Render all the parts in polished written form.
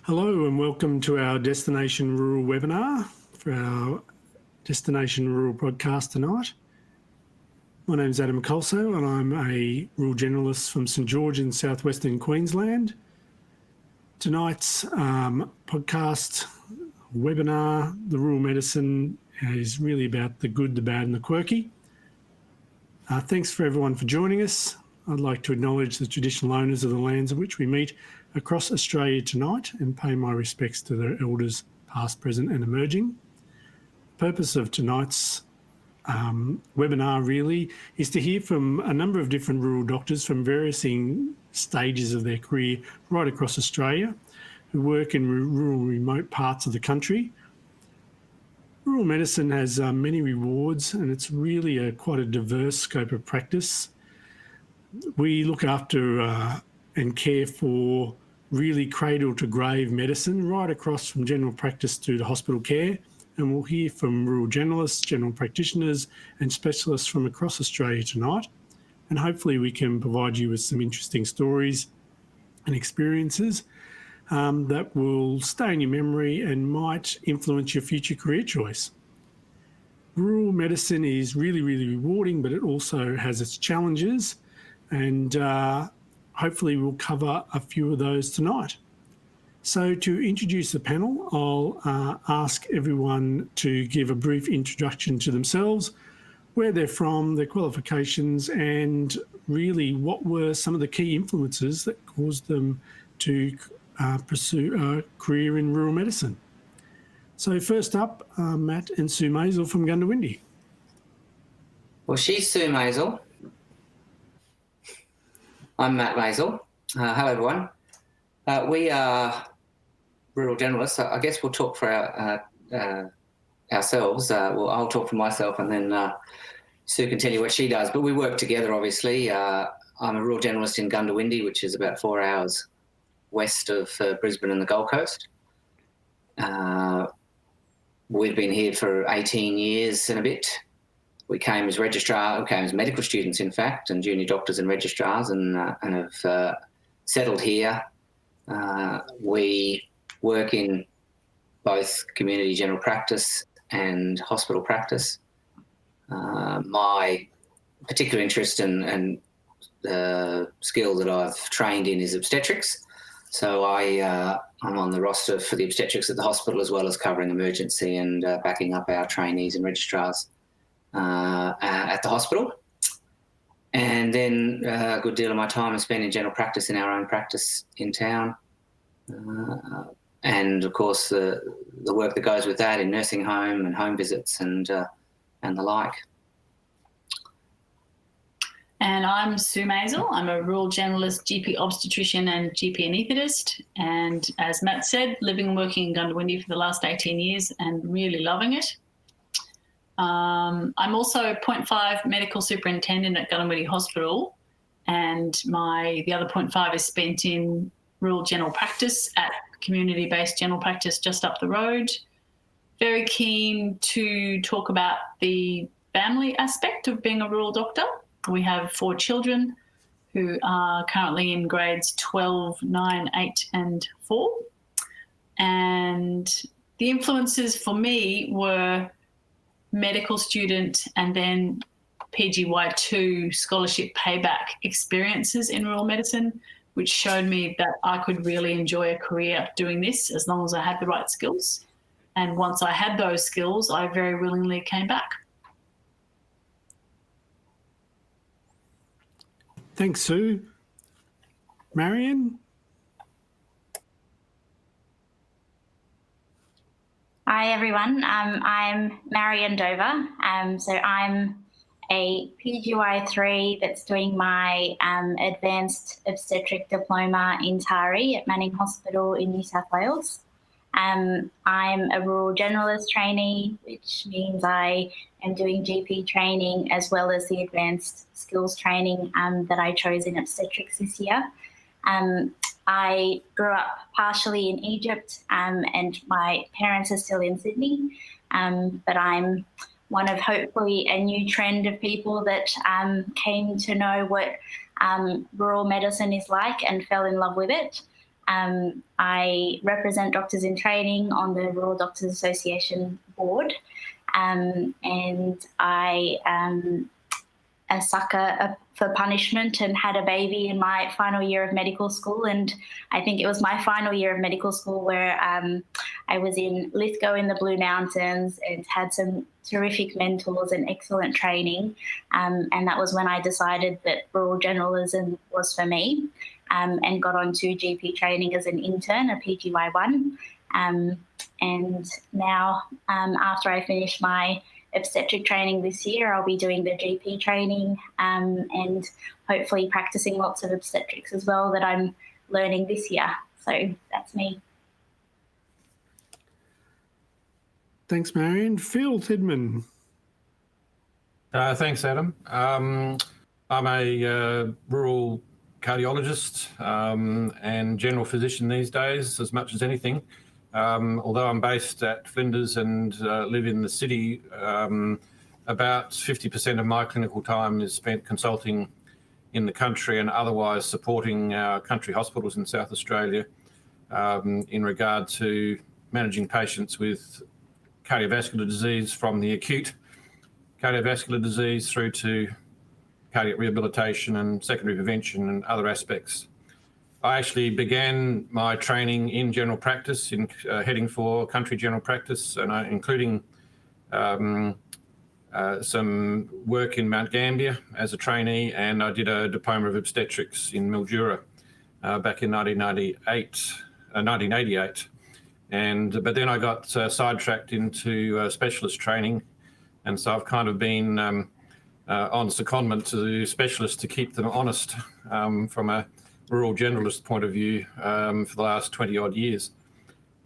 Hello and welcome to our Destination Rural webinar for our Destination Rural broadcast tonight. My name is Adam Colso and I'm a rural generalist from St George in southwestern Queensland. Tonight's podcast webinar, the rural medicine, is really about the good, the bad and the quirky. Thanks for everyone for joining us. I'd like to acknowledge the traditional owners of the lands on which we meet across Australia tonight and pay my respects to their elders past, present and emerging. The purpose of tonight's webinar really is to hear from a number of different rural doctors from various stages of their career right across Australia who work in rural remote parts of the country. Rural medicine has many rewards and it's really quite a diverse scope of practice. We look after and care for really cradle to grave medicine right across from general practice to the hospital care, and we'll hear from rural generalists, general practitioners and specialists from across Australia tonight, and hopefully we can provide you with some interesting stories and experiences that will stay in your memory and might influence your future career choice. Rural medicine is really rewarding, but it also has its challenges, and hopefully we'll cover a few of those tonight. So to introduce the panel, I'll ask everyone to give a brief introduction to themselves, where they're from, their qualifications, and really what were some of the key influences that caused them to pursue a career in rural medicine. So first up, Matt and Sue Maisel from Gundawindi. Well, she's Sue Maisel. I'm Matt Maisel. Hello, everyone. We are rural generalists. I guess we'll talk for ourselves. I'll talk for myself and then Sue can tell you what she does. But we work together, obviously. I'm a rural generalist in Gundawindi, which is about 4 hours west of Brisbane and the Gold Coast. We've been here for 18 years and a bit. We came as medical students, in fact, and junior doctors and registrars, and have settled here. We work in both community general practice and hospital practice. My particular interest and skill that I've trained in is obstetrics. So I'm on the roster for the obstetrics at the hospital, as well as covering emergency and backing up our trainees and registrars at the hospital. And then a good deal of my time is spent in general practice in our own practice in town. And of course the work that goes with that in nursing home and home visits and the like. And I'm Sue Maisel. I'm a rural generalist, GP obstetrician and GP anaesthetist. And as Matt said, living and working in Gundawindi for the last 18 years and really loving it. I'm also 0.5 medical superintendent at Gundawindi Hospital, and the other 0.5 is spent in rural general practice at community-based general practice just up the road. Very keen to talk about the family aspect of being a rural doctor. We have 4 children who are currently in grades 12, 9, 8 and 4. And the influences for me were medical student and then PGY2 scholarship payback experiences in rural medicine, which showed me that I could really enjoy a career doing this as long as I had the right skills. And once I had those skills, I very willingly came back. Thanks, Sue. Marion? Hi, everyone. I'm Marion Dover. So I'm a PGY3 that's doing my advanced obstetric diploma in Tari at Manning Hospital in New South Wales. I'm a rural generalist trainee, which means I am doing GP training as well as the advanced skills training that I chose in obstetrics this year. I grew up partially in Egypt and my parents are still in Sydney, but I'm one of hopefully a new trend of people that came to know what rural medicine is like and fell in love with it. I represent Doctors in Training on the Rural Doctors Association board, and I am a sucker for punishment and had a baby in my final year of medical school. And I think it was my final year of medical school where I was in Lithgow in the Blue Mountains and had some terrific mentors and excellent training. And that was when I decided that rural generalism was for me, and got onto GP training as an intern, a PGY1. And now, after I finish my obstetric training this year, I'll be doing the GP training, and hopefully practicing lots of obstetrics as well that I'm learning this year. So that's me. Thanks, Marion. Phil Tidman. Thanks, Adam. I'm a rural cardiologist and general physician these days, as much as anything. Although I'm based at Flinders and live in the city, about 50% of my clinical time is spent consulting in the country and otherwise supporting our country hospitals in South Australia in regard to managing patients with cardiovascular disease, from the acute cardiovascular disease through to cardiac rehabilitation and secondary prevention and other aspects. I actually began my training in general practice, in heading for country general practice, and including some work in Mount Gambier as a trainee, and I did a diploma of obstetrics in Mildura back in 1988. But then I got sidetracked into specialist training, and so I've kind of been on secondment to specialists to keep them honest from a rural generalist point of view for the last 20 odd years.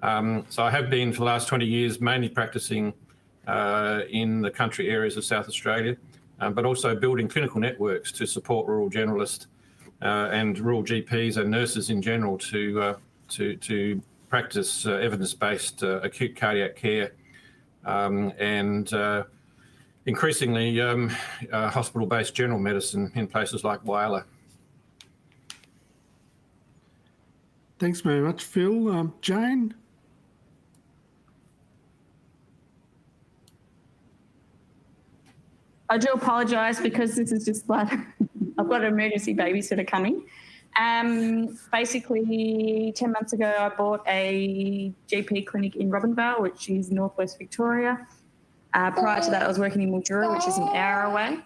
So I have been for the last 20 years mainly practicing in the country areas of South Australia, but also building clinical networks to support rural generalists and rural GPs and nurses in general to practice evidence-based acute cardiac care and increasingly hospital-based general medicine in places like Whyalla. Thanks very much, Phil. Jane? I do apologise because this is just like, I've got an emergency babysitter coming. Basically, 10 months ago, I bought a GP clinic in Robinvale, which is northwest Victoria. Prior to that, I was working in Mildura, which is an hour away.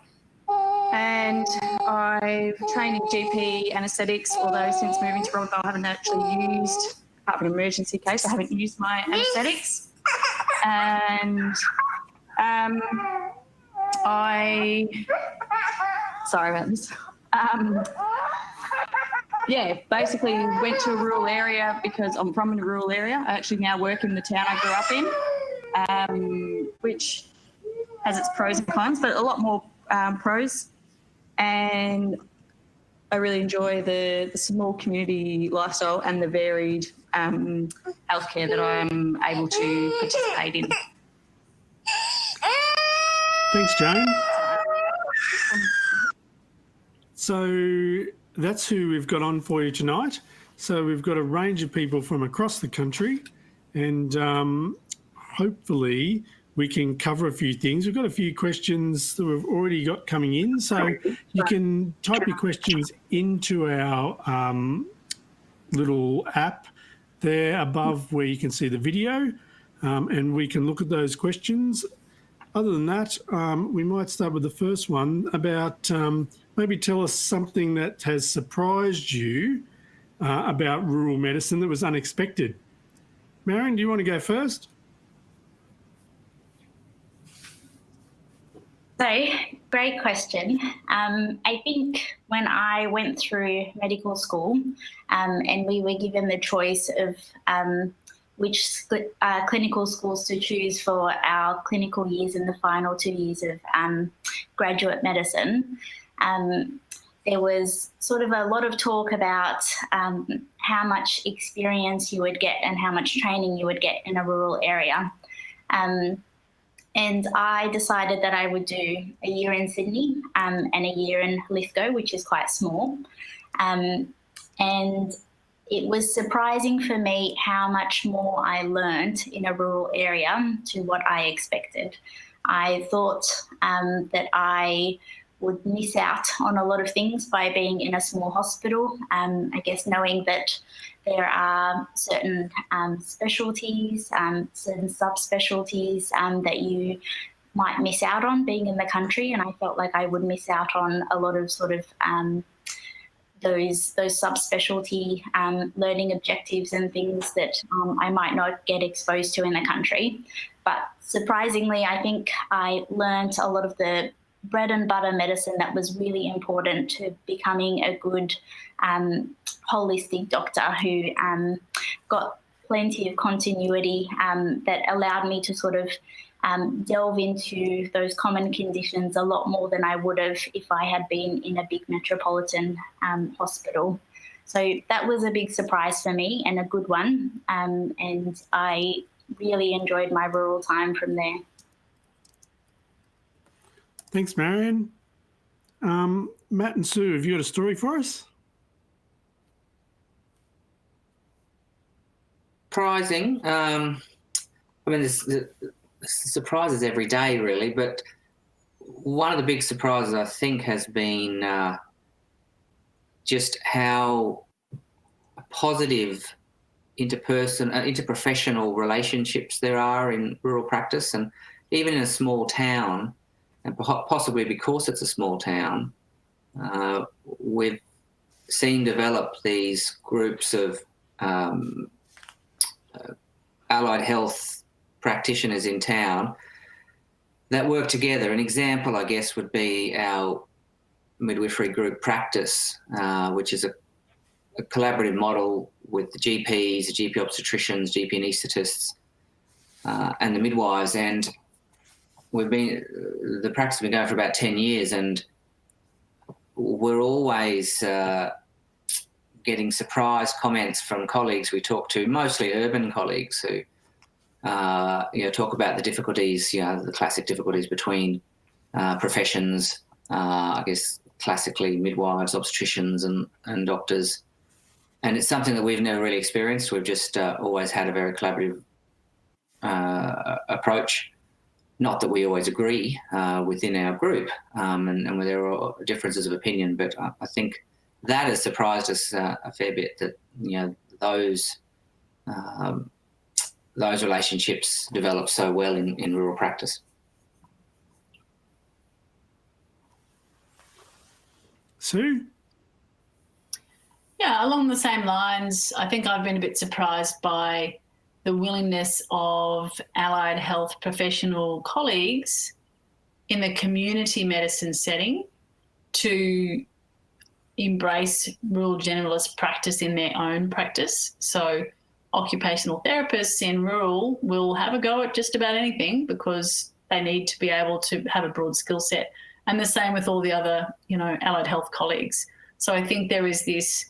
And I've trained in GP anaesthetics, although since moving to Robinvale, I haven't actually used, apart from an emergency case, I haven't used my anaesthetics. And sorry about this. Yeah, basically went to a rural area because I'm from a rural area. I actually now work in the town I grew up in, which has its pros and cons, but a lot more pros. And I really enjoy the small community lifestyle and the varied healthcare that I'm able to participate in. Thanks, Jane. So that's who we've got on for you tonight. So we've got a range of people from across the country, and hopefully we can cover a few things. We've got a few questions that we've already got coming in, so you can type your questions into our little app there above where you can see the video, and we can look at those questions. Other than that, we might start with the first one about maybe tell us something that has surprised you about rural medicine that was unexpected. Marion, do you want to go first? So, great question. I think when I went through medical school and we were given the choice of which clinical schools to choose for our clinical years in the final 2 years of graduate medicine, there was sort of a lot of talk about how much experience you would get and how much training you would get in a rural area. And I decided that I would do a year in Sydney and a year in Lithgow, which is quite small. And it was surprising for me how much more I learned in a rural area to what I expected. I thought that I would miss out on a lot of things by being in a small hospital. I guess knowing that there are certain specialties, certain subspecialties that you might miss out on being in the country, and I felt like I would miss out on a lot of sort of those subspecialty learning objectives and things that I might not get exposed to in the country. But surprisingly, I think I learned a lot of the bread and butter medicine that was really important to becoming a good holistic doctor who got plenty of continuity that allowed me to sort of delve into those common conditions a lot more than I would have if I had been in a big metropolitan hospital. So that was a big surprise for me and a good one. And I really enjoyed my rural time from there. Thanks, Marion. Matt and Sue, have you got a story for us? Surprising. I mean, there's surprises every day, really, but one of the big surprises, I think, has been just how positive interprofessional relationships there are in rural practice, and even in a small town, and possibly because it's a small town, we've seen develop these groups of allied health practitioners in town that work together. An example, I guess, would be our midwifery group practice, which is a collaborative model with the GPs, the GP obstetricians, GP anaesthetists, and the midwives. And the practice has been going for about 10 years, and we're always getting surprise comments from colleagues we talk to, mostly urban colleagues, who talk about the difficulties, the classic difficulties between professions, I guess classically midwives, obstetricians and doctors. And it's something that we've never really experienced. We've just always had a very collaborative approach. Not that we always agree within our group, and where there are differences of opinion, but I think that has surprised us a fair bit, that those relationships develop so well in rural practice. Sue? Yeah, along the same lines, I think I've been a bit surprised by the willingness of allied health professional colleagues in the community medicine setting to embrace rural generalist practice in their own practice. So occupational therapists in rural will have a go at just about anything because they need to be able to have a broad skill set. And the same with all the other, allied health colleagues. So I think there is this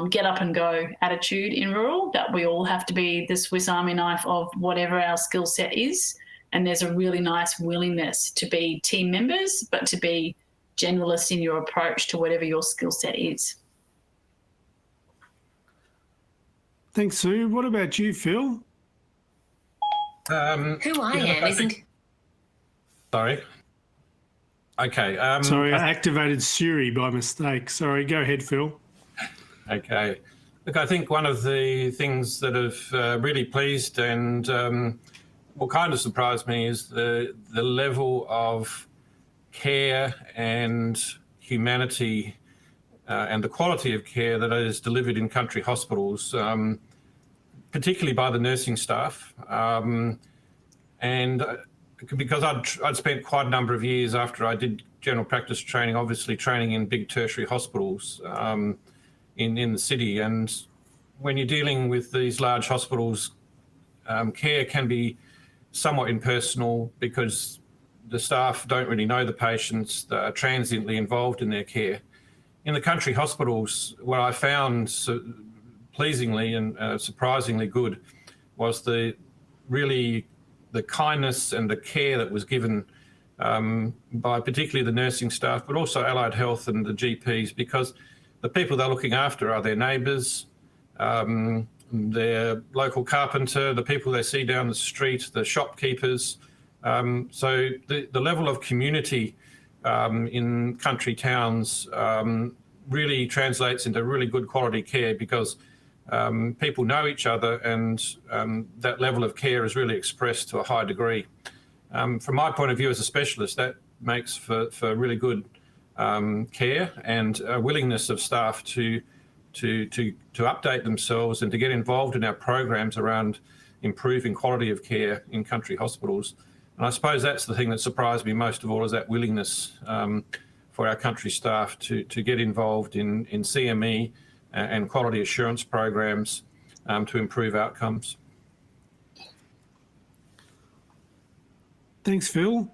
get up and go attitude in rural that we all have to be the Swiss Army knife of whatever our skill set is. And there's a really nice willingness to be team members, but to be generalist in your approach to whatever your skill set is. Thanks, Sue. What about you, Phil? Who I am isn't... Sorry. Okay. Sorry, I activated Siri by mistake. Sorry, go ahead, Phil. Okay. Look, I think one of the things that have really pleased and what kind of surprised me is the level of care and humanity and the quality of care that is delivered in country hospitals, particularly by the nursing staff. And because I'd spent quite a number of years after I did general practice training, obviously training in big tertiary hospitals in the city. And when you're dealing with these large hospitals, care can be somewhat impersonal because the staff don't really know the patients, that are transiently involved in their care. In the country hospitals, what I found pleasingly and surprisingly good was the kindness and the care that was given by particularly the nursing staff, but also allied health and the GPs, because the people they're looking after are their neighbours, their local carpenter, the people they see down the street, the shopkeepers. So the level of community in country towns really translates into really good quality care, because people know each other, and that level of care is really expressed to a high degree. From my point of view as a specialist, that makes for really good care and a willingness of staff to update themselves and to get involved in our programs around improving quality of care in country hospitals. And I suppose that's the thing that surprised me most of all, is that willingness for our country staff to get involved in CME and quality assurance programs to improve outcomes. Thanks, Phil.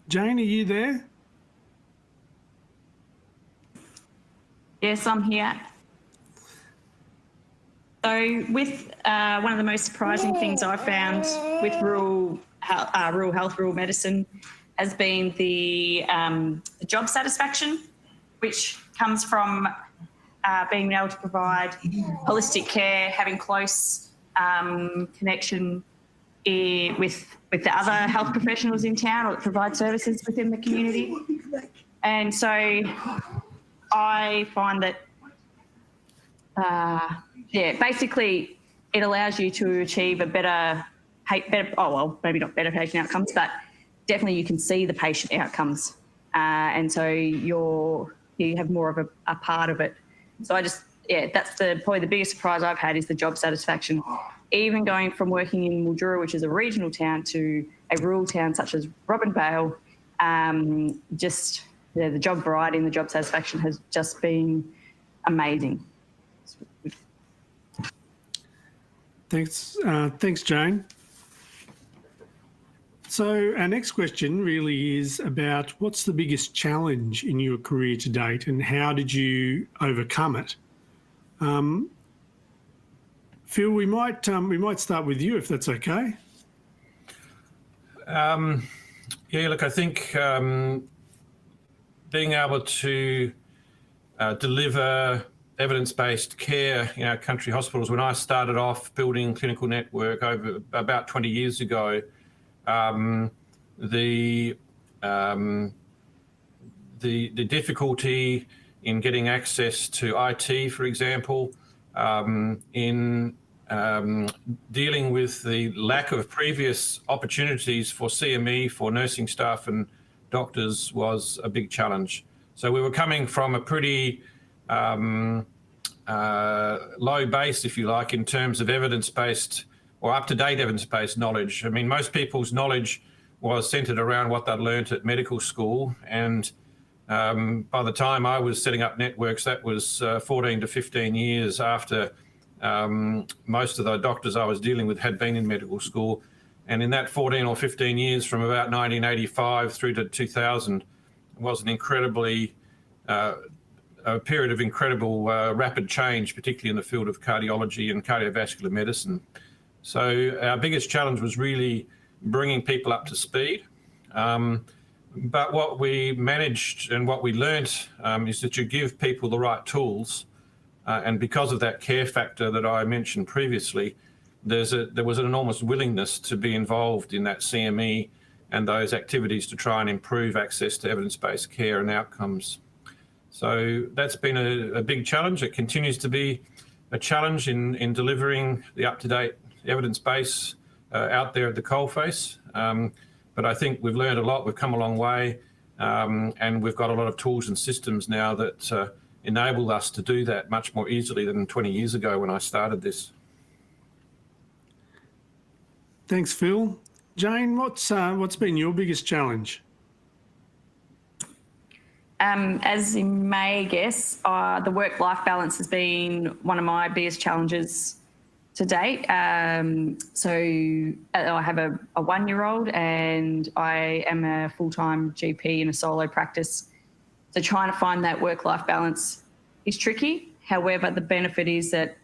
Jane, are you there? Yes, I'm here. So with one of the most surprising things I found with rural health, rural medicine, has been the job satisfaction, which comes from being able to provide holistic care, having close connection with the other health professionals in town or that provide services within the community. And so I find that, basically it allows you to achieve a better, maybe not better patient outcomes, but definitely you can see the patient outcomes. And so you have more of a part of it. So that's probably the biggest surprise I've had, is the job satisfaction. Even going from working in Mildura, which is a regional town, to a rural town such as Robin Vale, the job variety and the job satisfaction has just been amazing. Thanks, Jane. So our next question really is about what's the biggest challenge in your career to date, and how did you overcome it? Phil, we might start with you, if that's okay. Look, I think being able to deliver evidence-based care in our country hospitals. When I started off building clinical network over about 20 years ago, the difficulty in getting access to IT, for example, in dealing with the lack of previous opportunities for CME for nursing staff and doctors was a big challenge. So we were coming from a pretty low base, if you like, in terms of evidence-based or up-to-date evidence-based knowledge. I mean, most people's knowledge was centred around what they'd learnt at medical school, and by the time I was setting up networks, that was 14 to 15 years after most of the doctors I was dealing with had been in medical school. And in that 14 or 15 years, from about 1985 through to 2000, was an incredibly a period of incredible rapid change, particularly in the field of cardiology and cardiovascular medicine. So our biggest challenge was really bringing people up to speed. But what we managed and what we learnt is that you give people the right tools. And because of that care factor that I mentioned previously, there was an enormous willingness to be involved in that CME and those activities to try and improve access to evidence-based care and outcomes. So that's been a big challenge. It continues to be a challenge in delivering the up-to-date evidence base out there at the coalface. But I think we've learned a lot. We've come a long way, and we've got a lot of tools and systems now that enable us to do that much more easily than 20 years ago when I started this. Thanks, Phil. Jane, what's been your biggest challenge? As you may guess, the work-life balance has been one of my biggest challenges to date. So I have a 1-year-old and I am a full-time GP in a solo practice. So trying to find that work-life balance is tricky. However, the benefit is that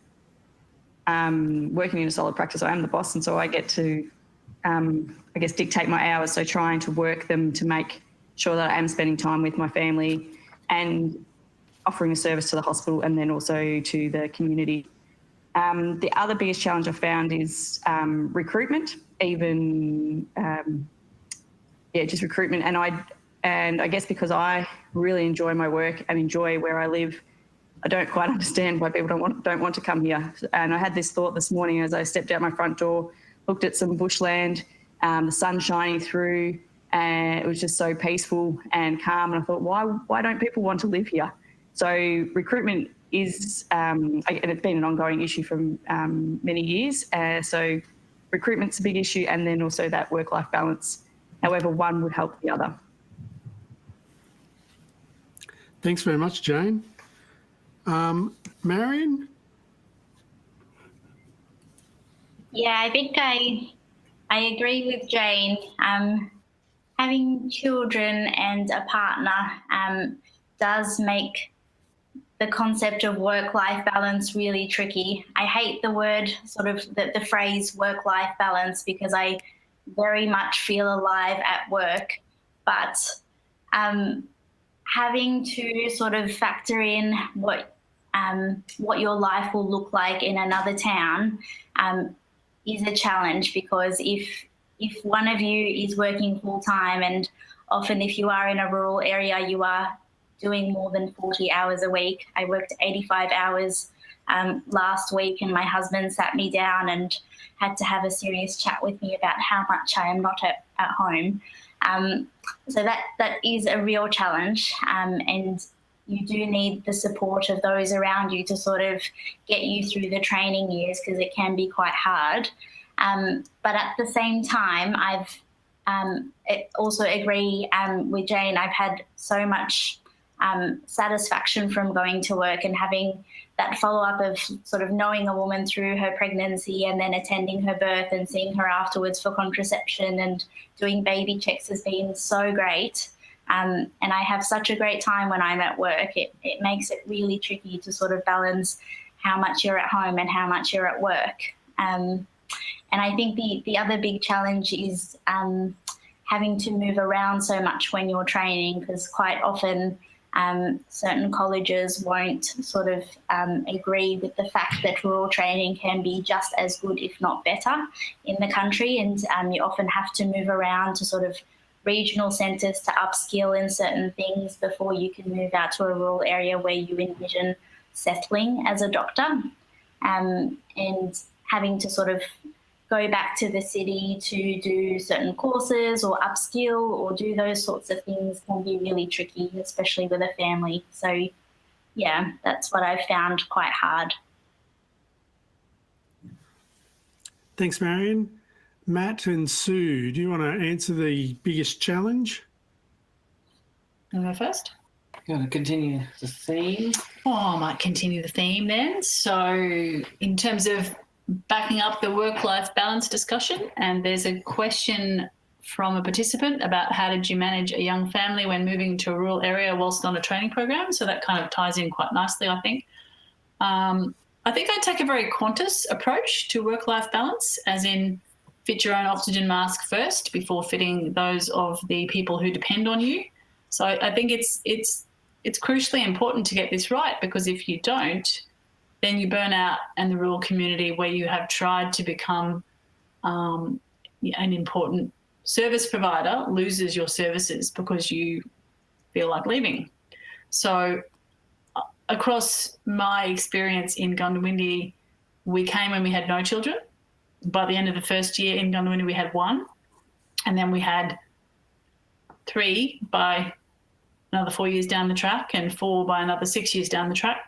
working in a solo practice, I am the boss, and so I get to, dictate my hours. So trying to work them to make sure that I am spending time with my family and offering a service to the hospital and then also to the community. The other biggest challenge I found is recruitment, just recruitment. And I guess because I really enjoy my work and enjoy where I live, I don't quite understand why people don't want to come here. And I had this thought this morning as I stepped out my front door, looked at some bushland, the sun shining through, and it was just so peaceful and calm. And I thought, why don't people want to live here? So recruitment is, and it's been an ongoing issue for many years. So recruitment's a big issue, and then also that work-life balance. However, one would help the other. Thanks very much, Jane. Marion? Yeah, I think I agree with Jane. Having children and a partner does make the concept of work-life balance really tricky. I hate the word, sort of the phrase work-life balance, because I very much feel alive at work, but having to sort of factor in what your life will look like in another town is a challenge, because if one of you is working full-time, and often if you are in a rural area, you are doing more than 40 hours a week. I worked 85 hours last week, and my husband sat me down and had to have a serious chat with me about how much I am not at home. So that is a real challenge, and you do need the support of those around you to sort of get you through the training years, because it can be quite hard. But at the same time, I've also agree with Jane. I've had so much satisfaction from going to work and having that follow-up of sort of knowing a woman through her pregnancy and then attending her birth and seeing her afterwards for contraception and doing baby checks has been so great. And I have such a great time when I'm at work. It makes it really tricky to sort of balance how much you're at home and how much you're at work. And I think the other big challenge is having to move around so much when you're training, because quite often certain colleges won't sort of agree with the fact that rural training can be just as good, if not better, in the country. And you often have to move around to sort of regional centres to upskill in certain things before you can move out to a rural area where you envision settling as a doctor. And having to sort of go back to the city to do certain courses or upskill or do those sorts of things can be really tricky, especially with a family. So, yeah, that's what I've found quite hard. Thanks, Marion. Matt and Sue, do you want to answer the biggest challenge? I'll go first. Going to continue the theme. Oh, I might continue the theme then. So in terms of backing up the work-life balance discussion, and there's a question from a participant about how did you manage a young family when moving to a rural area whilst on a training program? So that kind of ties in quite nicely, I think. I think I take a very Qantas approach to work-life balance, as in fit your own oxygen mask first before fitting those of the people who depend on you. So I think it's crucially important to get this right, because if you don't, then you burn out, and the rural community where you have tried to become an important service provider loses your services because you feel like leaving. So across my experience in Gundawindi, we came when we had no children. By the end of the first year in Gundawindi, we had one, and then we had 3 by another 4 years down the track, and 4 by another 6 years down the track.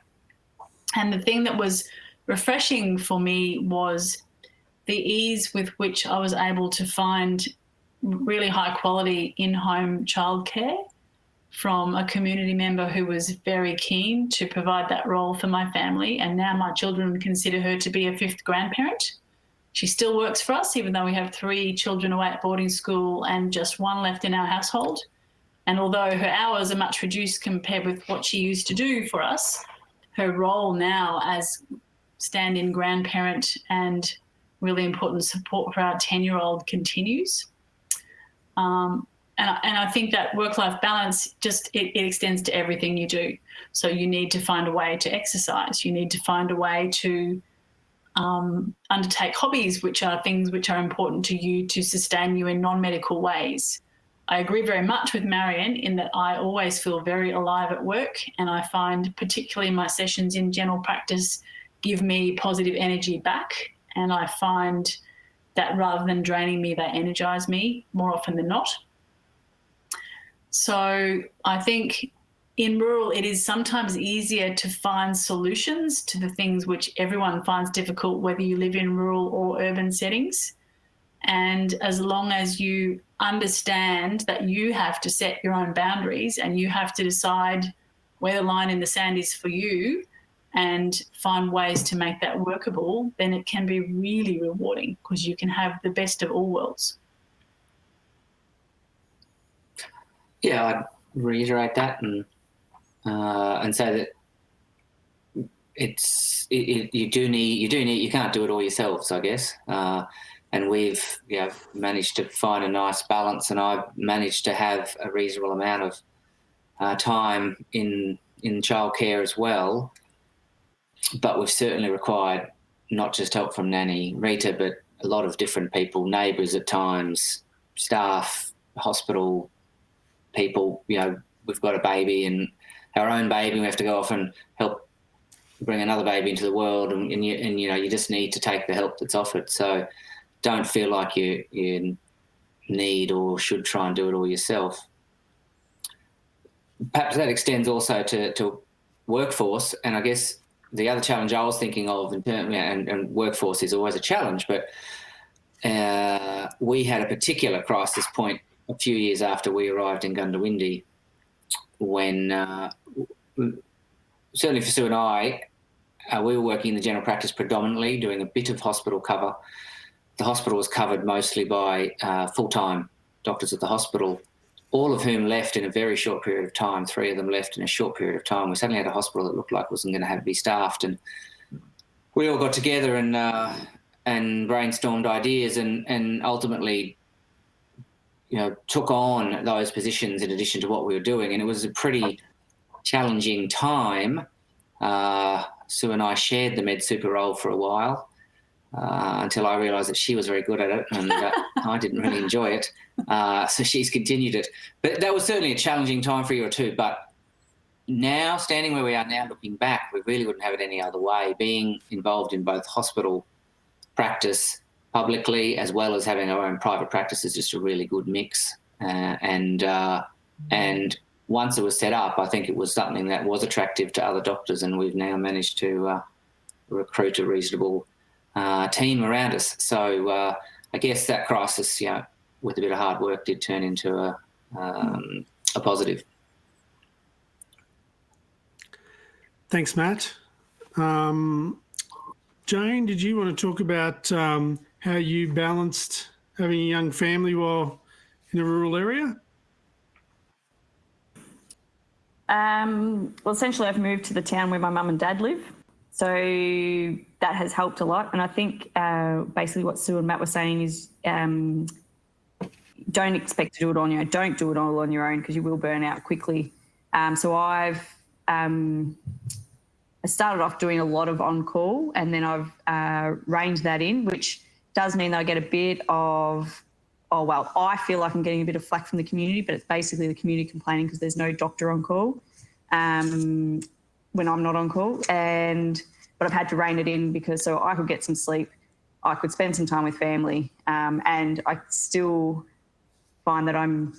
And the thing that was refreshing for me was the ease with which I was able to find really high quality in-home childcare from a community member who was very keen to provide that role for my family. And now my children consider her to be a 5th grandparent. She still works for us, even though we have 3 children away at boarding school and just 1 left in our household. And although her hours are much reduced compared with what she used to do for us, her role now as stand-in grandparent and really important support for our 10-year-old continues. And I think that work-life balance it extends to everything you do. So you need to find a way to exercise. You need to find a way to undertake hobbies, which are things which are important to you to sustain you in non-medical ways. I agree very much with Marion in that I always feel very alive at work, and I find particularly my sessions in general practice give me positive energy back, and I find that rather than draining me, they energise me more often than not. So I think in rural, it is sometimes easier to find solutions to the things which everyone finds difficult, whether you live in rural or urban settings. And as long as you understand that you have to set your own boundaries and you have to decide where the line in the sand is for you and find ways to make that workable, then it can be really rewarding because you can have the best of all worlds. Yeah, I'd reiterate that and say that you can't do it all yourselves, I guess. And we've managed to find a nice balance, and I've managed to have a reasonable amount of time in childcare as well. But we've certainly required not just help from Nanny Rita, but a lot of different people, neighbours at times, staff, hospital people. We've got a baby and our own baby, and we have to go off and help bring another baby into the world, and you just need to take the help that's offered. So don't feel like you need or should try and do it all yourself. Perhaps that extends also to workforce, and I guess the other challenge I was thinking of, and workforce is always a challenge, but we had a particular crisis point a few years after we arrived in Gundawindi when, certainly for Sue and I, we were working in the general practice predominantly, doing a bit of hospital cover. The hospital was covered mostly by full-time doctors at the hospital, all of whom left in a very short period of time. 3 of them left in a short period of time. We suddenly had a hospital that looked like wasn't going to have to be staffed, and we all got together and brainstormed ideas and ultimately, took on those positions in addition to what we were doing. And it was a pretty challenging time. Sue and I shared the med super role for a while until I realised that she was very good at it and I didn't really enjoy it. So she's continued it. But that was certainly a challenging time for a year or two. But now, standing where we are now, looking back, we really wouldn't have it any other way. Being involved in both hospital practice publicly as well as having our own private practice is just a really good mix. And once it was set up, I think it was something that was attractive to other doctors, and we've now managed to recruit a reasonable team around us. So I guess that crisis, with a bit of hard work, did turn into a positive. Thanks, Matt. Jane, did you want to talk about how you balanced having a young family while in a rural area? Well, essentially, I've moved to the town where my mum and dad live. So that has helped a lot. And I think basically what Sue and Matt were saying is don't expect to do it on your own. Don't do it all on your own because you will burn out quickly. So I started off doing a lot of on-call, and then I've reined that in, which does mean that I get a bit of, I feel like I'm getting a bit of flack from the community, but it's basically the community complaining because there's no doctor on call when I'm not on call. But I've had to rein it in because so I could get some sleep, I could spend some time with family, and I still find that I'm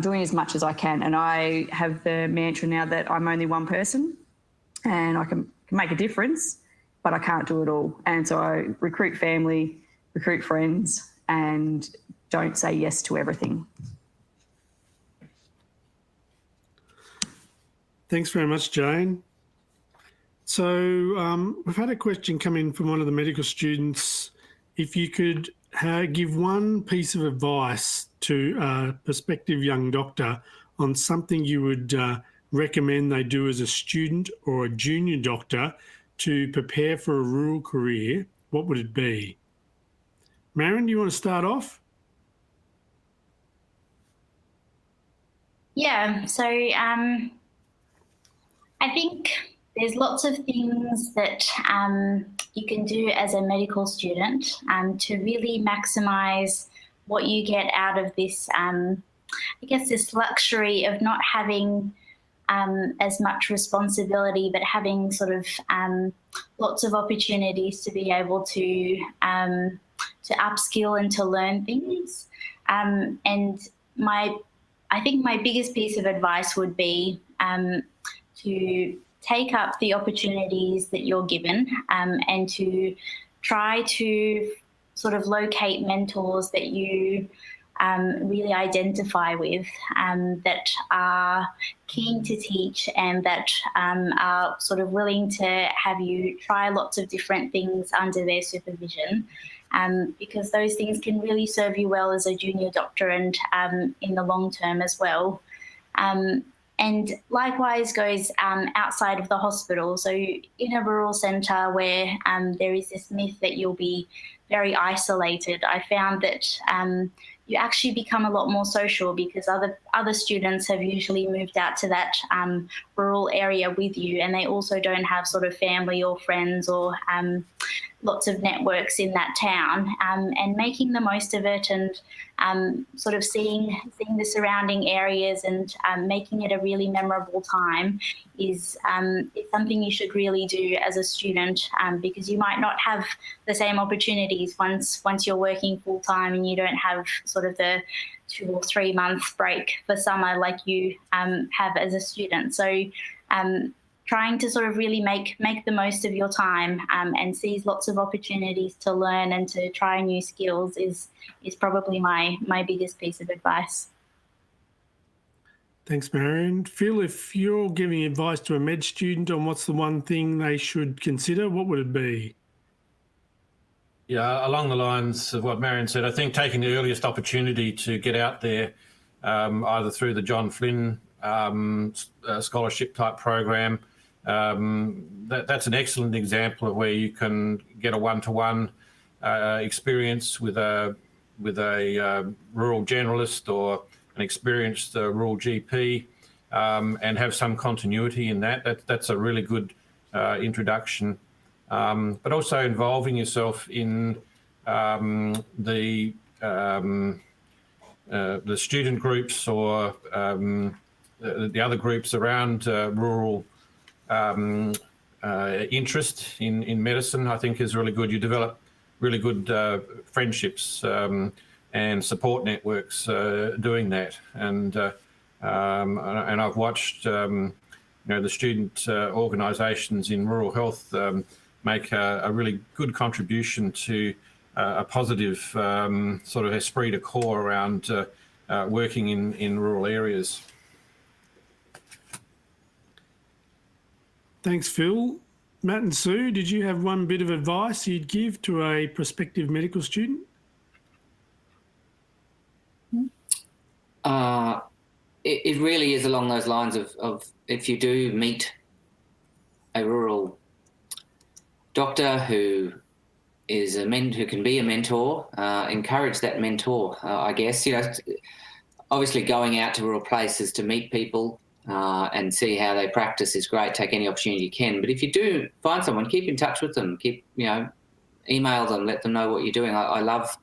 doing as much as I can. And I have the mantra now that I'm only one person and I can make a difference, but I can't do it all. And so I recruit family, recruit friends, and don't say yes to everything. Thanks very much, Jane. So we've had a question come in from one of the medical students. If you could give one piece of advice to a prospective young doctor on something you would recommend they do as a student or a junior doctor to prepare for a rural career, what would it be? Marion, do you want to start off? Yeah, so I think there's lots of things that you can do as a medical student to really maximise what you get out of this, I guess, this luxury of not having as much responsibility, but having sort of lots of opportunities to be able to upskill and to learn things. And I think my biggest piece of advice would be to take up the opportunities that you're given and to try to sort of locate mentors that you really identify with, that are keen to teach and that are sort of willing to have you try lots of different things under their supervision, because those things can really serve you well as a junior doctor and in the long term as well. And likewise goes outside of the hospital. So in a rural centre where there is this myth that you'll be very isolated, I found that you actually become a lot more social because other students have usually moved out to that rural area with you, and they also don't have sort of family or friends or lots of networks in that town, and making the most of it and sort of seeing the surrounding areas and making it a really memorable time is something you should really do as a student, because you might not have the same opportunities once you're working full time and you don't have sort of the 2 or 3 month break for summer like you have as a student. So trying to sort of really make the most of your time and seize lots of opportunities to learn and to try new skills is probably my biggest piece of advice. Thanks, Marion. Phil, if you're giving advice to a med student on what's the one thing they should consider, what would it be? Yeah, along the lines of what Marion said, I think taking the earliest opportunity to get out there, either through the John Flynn scholarship type program, that's an excellent example of where you can get a one-to-one experience with a rural generalist or an experienced rural GP, and have some continuity in that. That's a really good introduction. But also involving yourself in the student groups or the other groups around rural interest in medicine, I think is really good. You develop really good friendships and support networks doing that. And I've watched the student organisations in rural health make a really good contribution to a positive sort of esprit de corps around working in rural areas. Thanks, Phil. Matt and Sue, did you have one bit of advice you'd give to a prospective medical student? It really is along those lines of if you do meet a rural doctor who can be a mentor, encourage that mentor. I guess, obviously going out to rural places to meet people and see how they practice is great. Take any opportunity you can. But if you do find someone, keep in touch with them. Email them, let them know what you're doing. I love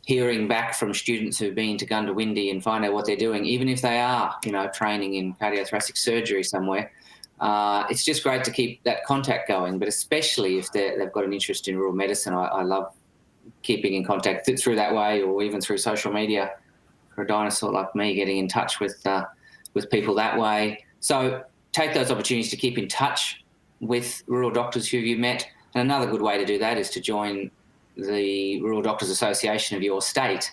hearing back from students who've been to Gundawindi and find out what they're doing, even if they are, training in cardiothoracic surgery somewhere. It's just great to keep that contact going, but especially if they've got an interest in rural medicine, I love keeping in contact through that way, or even through social media for a dinosaur like me, getting in touch with people that way. So take those opportunities to keep in touch with rural doctors who you've met. And another good way to do that is to join the Rural Doctors Association of your state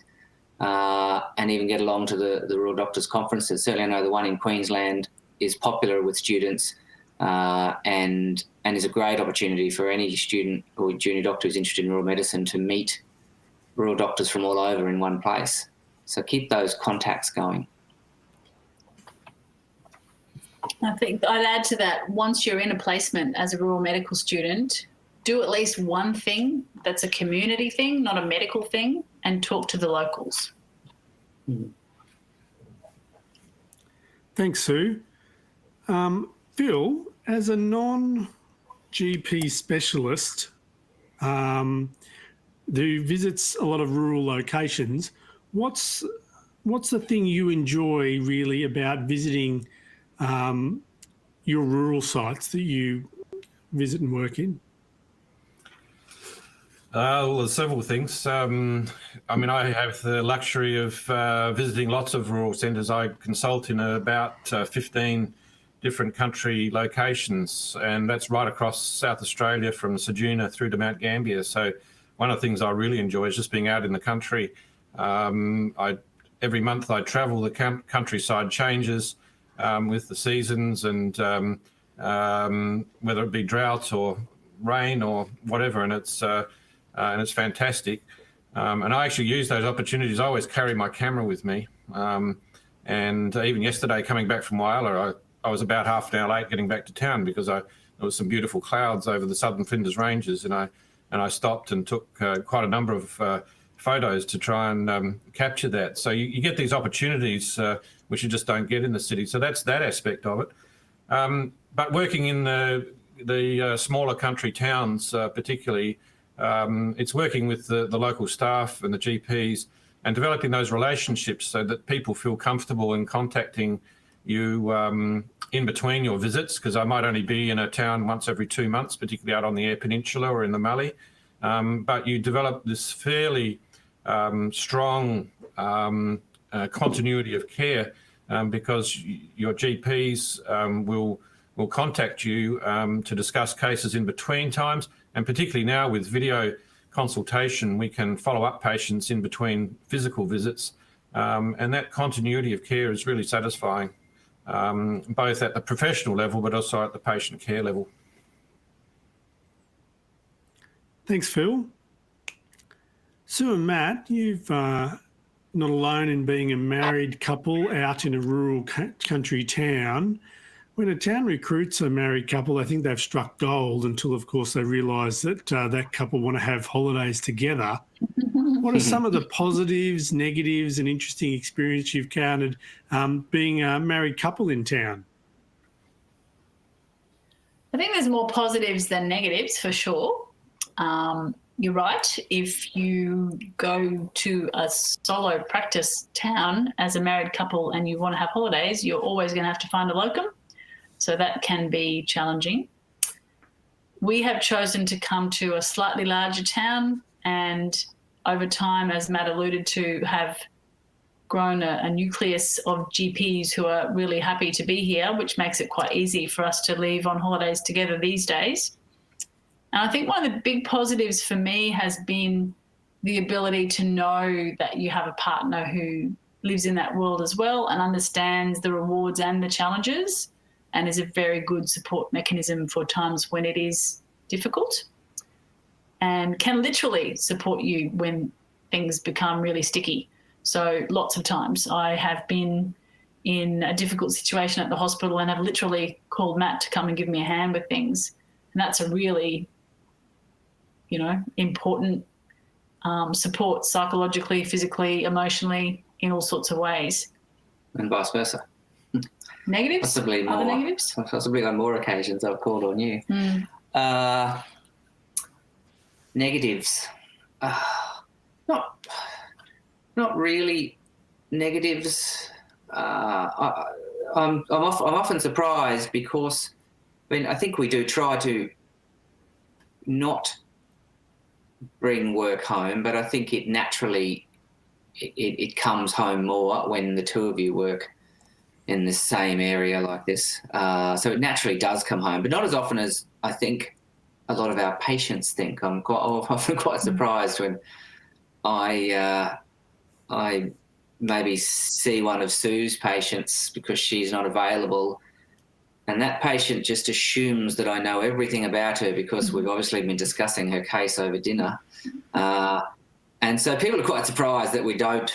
and even get along to the Rural Doctors Conferences. Certainly I know the one in Queensland is popular with students and is a great opportunity for any student or junior doctor who's interested in rural medicine to meet rural doctors from all over in one place. So keep those contacts going. I think I'd add to that, once you're in a placement as a rural medical student, do at least one thing that's a community thing, not a medical thing, and talk to the locals. Thanks, Sue. Phil, as a non-GP specialist who visits a lot of rural locations, what's the thing you enjoy really about visiting your rural sites that you visit and work in? Well, there's several things. I mean, I have the luxury of visiting lots of rural centres. I consult in about 15 different country locations, and that's right across South Australia from Ceduna through to Mount Gambier. So one of the things I really enjoy is just being out in the country. Every month I travel, the countryside changes with the seasons, and whether it be drought or rain or whatever, and it's fantastic. And I actually use those opportunities. I always carry my camera with me. And even yesterday, coming back from Whyalla, I was about half an hour late getting back to town because there was some beautiful clouds over the southern Flinders Ranges, and I stopped and took quite a number of photos to try and capture that. So you get these opportunities which you just don't get in the city. So that's that aspect of it. But working in the smaller country towns, particularly, it's working with the local staff and the GPs and developing those relationships so that people feel comfortable in contacting you in between your visits, because I might only be in a town once every 2 months, particularly out on the Eyre Peninsula or in the Mallee. But you develop this fairly strong continuity of care because your GPs will contact you to discuss cases in between times. And particularly now with video consultation, we can follow up patients in between physical visits. And that continuity of care is really satisfying, both at the professional level, but also at the patient care level. Thanks, Phil. Sue and Matt, you've not alone in being a married couple out in a rural country town. When a town recruits a married couple, I think they've struck gold until, of course, they realise that that couple want to have holidays together. What are some of the positives, negatives and interesting experience you've encountered being a married couple in town? I think there's more positives than negatives for sure. You're right. If you go to a solo practice town as a married couple and you want to have holidays, you're always going to have to find a locum. So that can be challenging. We have chosen to come to a slightly larger town, and over time, as Matt alluded to, have grown a nucleus of GPs who are really happy to be here, which makes it quite easy for us to leave on holidays together these days. And I think one of the big positives for me has been the ability to know that you have a partner who lives in that world as well and understands the rewards and the challenges, and is a very good support mechanism for times when it is difficult, and can literally support you when things become really sticky. So lots of times I have been in a difficult situation at the hospital and have literally called Matt to come and give me a hand with things. And that's a really, important support psychologically, physically, emotionally, in all sorts of ways. And vice versa. Negatives? Possibly more. Other negatives? Possibly on more occasions I've called on you. Negatives. Not really negatives. I'm often surprised because, I think we do try to not bring work home, but I think it naturally it comes home more when the two of you work in the same area like this. So it naturally does come home, but not as often as I think a lot of our patients think. I'm often quite surprised when I maybe see one of Sue's patients because she's not available, and that patient just assumes that I know everything about her because we've obviously been discussing her case over dinner. And so people are quite surprised that we don't,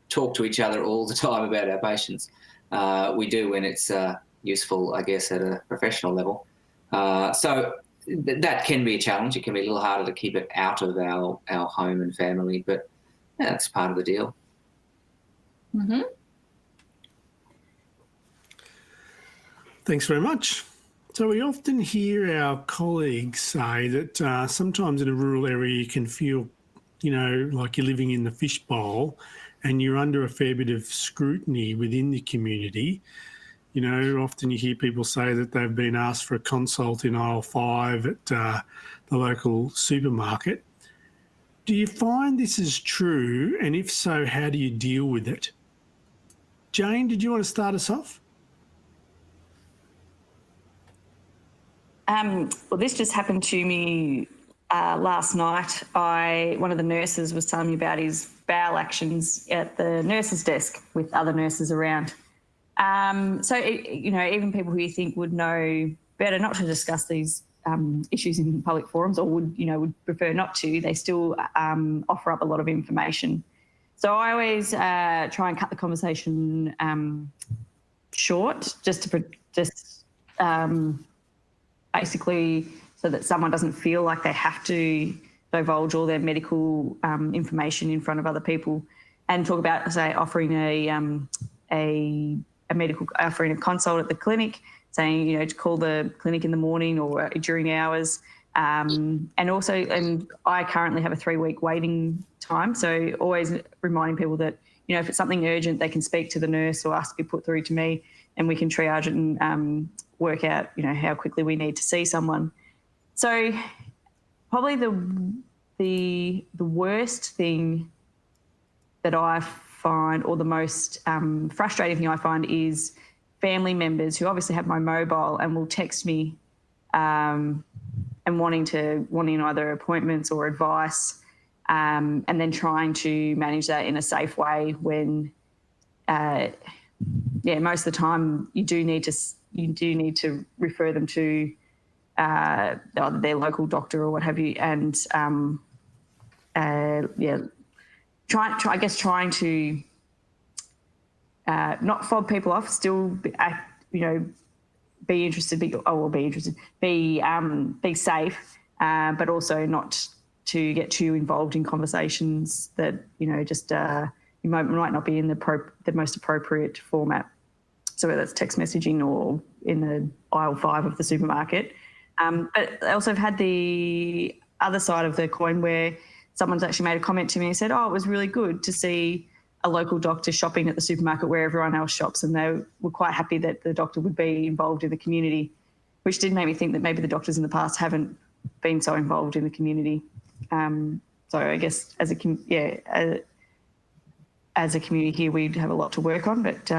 talk to each other all the time about our patients. We do when it's useful, I guess, at a professional level. So that can be a challenge. It can be a little harder to keep it out of our home and family, but that's part of the deal. Thanks very much. So we often hear our colleagues say that sometimes in a rural area you can feel, like you're living in the fishbowl and you're under a fair bit of scrutiny within the community. Often you hear people say that they've been asked for a consult in aisle 5 at the local supermarket. Do you find this is true? And if so, how do you deal with it? Jane, did you want to start us off? Well, this just happened to me last night. One of the nurses was telling me about his bowel actions at the nurse's desk with other nurses around. Even people who you think would know better not to discuss these issues in public forums, or would prefer not to, they still offer up a lot of information. So I always try and cut the conversation short, basically so that someone doesn't feel like they have to divulge all their medical information in front of other people, and talk about, say, offering a consult at the clinic, saying, to call the clinic in the morning or during hours. And I currently have a 3-week waiting time. So always reminding people that, if it's something urgent, they can speak to the nurse or ask to be put through to me, and we can triage it and work out, how quickly we need to see someone. So probably the worst thing that I find, or the most frustrating thing I find, is family members who obviously have my mobile and will text me and wanting either appointments or advice, and then trying to manage that in a safe way when, most of the time you do need to refer them to either their local doctor or what have you, and trying to not fob people off, still be interested, be safe, but also not to get too involved in conversations that you might not be in the most appropriate format. So whether it's text messaging or in the aisle 5 of the supermarket. But I also have had the other side of the coin where someone's actually made a comment to me and said, it was really good to see a local doctor shopping at the supermarket where everyone else shops, and they were quite happy that the doctor would be involved in the community, which did make me think that maybe the doctors in the past haven't been so involved in the community. So I guess as a community here, we'd have a lot to work on, but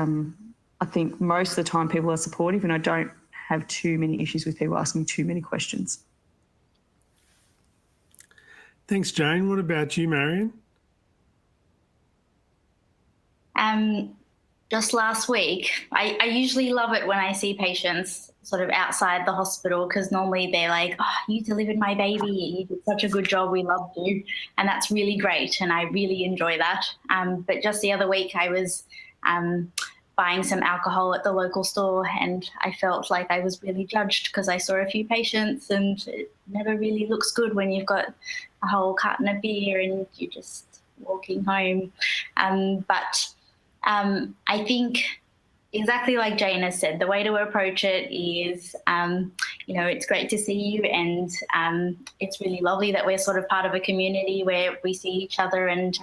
I think most of the time people are supportive, and I don't have too many issues with people asking too many questions. Thanks, Jane. What about you, Marion? Just last week, I usually love it when I see patients sort of outside the hospital, because normally they're like, you delivered my baby, you did such a good job, we loved you. And that's really great, and I really enjoy that. But just the other week I was buying some alcohol at the local store, and I felt like I was really judged because I saw a few patients, and it never really looks good when you've got a whole carton of beer and you're just walking home. But I think exactly like Jane has said, the way to approach it is, it's great to see you, and it's really lovely that we're sort of part of a community where we see each other, and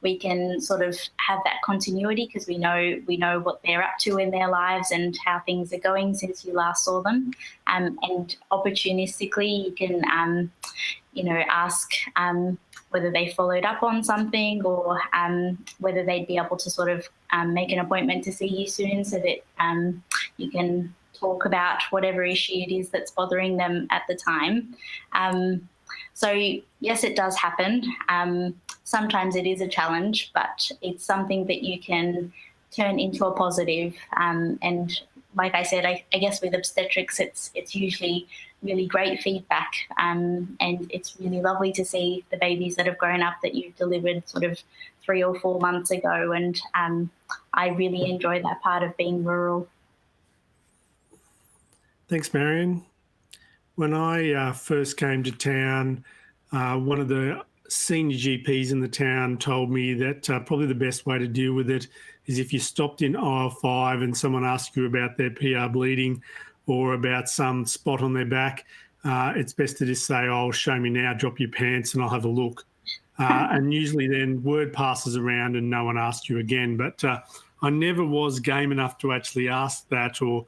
we can sort of have that continuity because we know what they're up to in their lives and how things are going since you last saw them. And opportunistically, you can, ask whether they followed up on something, or whether they'd be able to sort of make an appointment to see you soon, so that you can talk about whatever issue it is that's bothering them at the time. So yes, it does happen. Sometimes it is a challenge, but it's something that you can turn into a positive. And like I said, I guess with obstetrics, it's usually really great feedback, and it's really lovely to see the babies that have grown up that you've delivered sort of 3 or 4 months ago, and I really enjoy that part of being rural. Thanks, Marion. When I first came to town, one of the senior GPs in the town told me that probably the best way to deal with it is if you stopped in aisle 5 and someone asked you about their PR bleeding, or about some spot on their back, it's best to just say, "Oh, show me now, drop your pants and I'll have a look." And usually then word passes around and no one asked you again. But I never was game enough to actually ask that or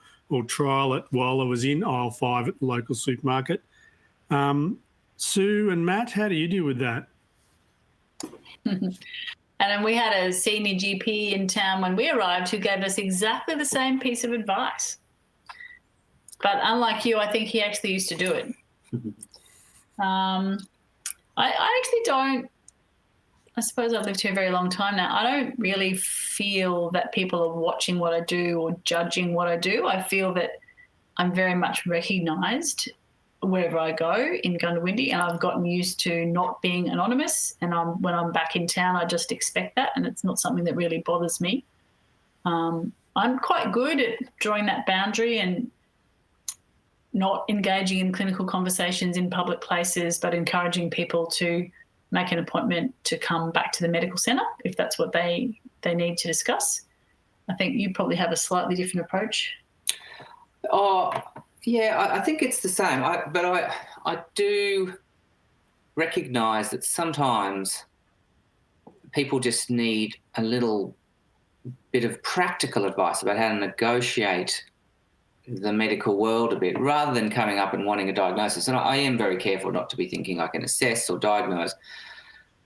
trial it while I was in aisle 5 at the local supermarket. Sue and Matt, how do you deal with that? And then we had a senior GP in town when we arrived who gave us exactly the same piece of advice. But unlike you, I think he actually used to do it. I actually don't, I suppose I've lived here a very long time now. I don't really feel that people are watching what I do or judging what I do. I feel that I'm very much recognised wherever I go in Gundawindi, and I've gotten used to not being anonymous. And when I'm back in town, I just expect that, and it's not something that really bothers me. I'm quite good at drawing that boundary and not engaging in clinical conversations in public places, but encouraging people to make an appointment to come back to the medical centre if that's what they need to discuss. I think you probably have a slightly different approach. Oh, yeah, I think it's the same. But I do recognise that sometimes people just need a little bit of practical advice about how to negotiate the medical world a bit, rather than coming up and wanting a diagnosis. And I am very careful not to be thinking I can assess or diagnose.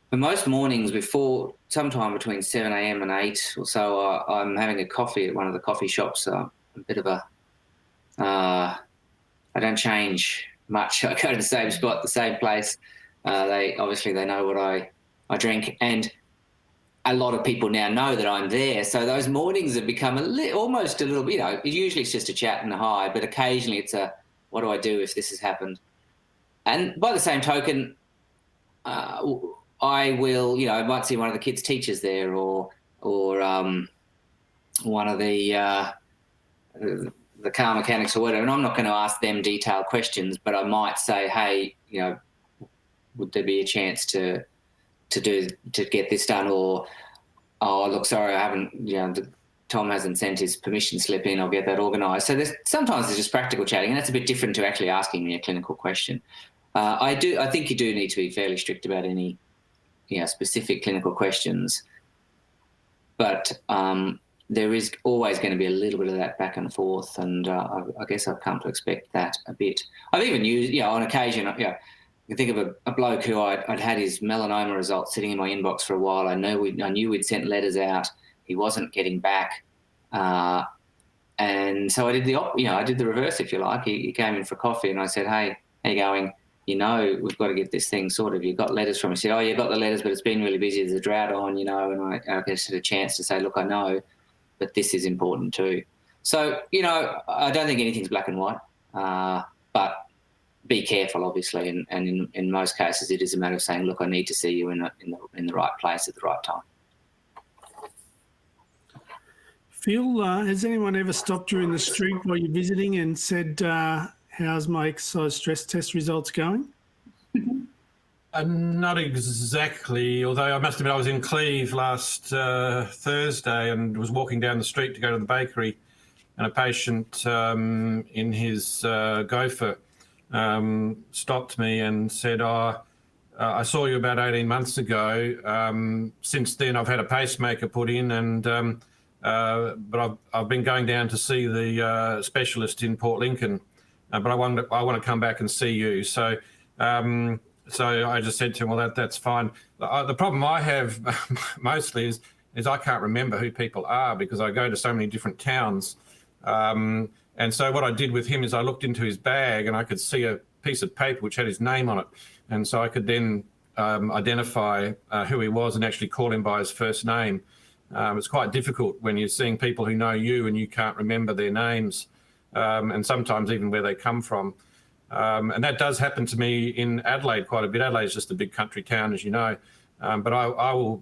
But most mornings before, sometime between 7 a.m. and 8 or so, I'm having a coffee at one of the coffee shops. A bit of a, I don't change much. I go to the same spot, the same place. They know what I drink, and a lot of people now know that I'm there. So those mornings have become almost a little bit, usually it's just a chat and a hi, but occasionally it's a, what do I do if this has happened? And by the same token, I will, I might see one of the kids' teachers there or one of the car mechanics or whatever, and I'm not going to ask them detailed questions, but I might say, hey, would there be a chance to get this done, or, oh, look, sorry, I haven't, Tom hasn't sent his permission slip in, I'll get that organised. So sometimes there's just practical chatting, and that's a bit different to actually asking me a clinical question. I think you do need to be fairly strict about any, specific clinical questions, but there is always going to be a little bit of that back and forth, and I guess I've come to expect that a bit. I've even used, on occasion, you can think of a bloke who I'd had his melanoma results sitting in my inbox for a while. I knew we'd sent letters out. He wasn't getting back, and so I did I did the reverse, if you like. He came in for coffee, and I said, "Hey, how you going? We've got to get this thing sorted. You've got letters from him." He said, "Oh, you got the letters, but it's been really busy. There's a drought on, And I just had a chance to say, "Look, I know, but this is important too." So, I don't think anything's black and white, but be careful, obviously, and in most cases, it is a matter of saying, "Look, I need to see you in the right place at the right time." Phil, has anyone ever stopped you in the street while you're visiting and said, "How's my exercise stress test results going?" Not exactly, although I must admit I was in Cleve last Thursday and was walking down the street to go to the bakery, and a patient in his gopher stopped me and said, I saw you about 18 months ago. Since then I've had a pacemaker put in, and but I've been going down to see the specialist in Port Lincoln, but I want to come back and see you. So I just said to him, well, that's fine. The problem I have mostly is I can't remember who people are because I go to so many different towns. And so what I did with him is I looked into his bag and I could see a piece of paper which had his name on it. And so I could then identify who he was and actually call him by his first name. It's quite difficult when you're seeing people who know you and you can't remember their names, and sometimes even where they come from. And that does happen to me in Adelaide quite a bit. Adelaide's just a big country town, as you know. But I will,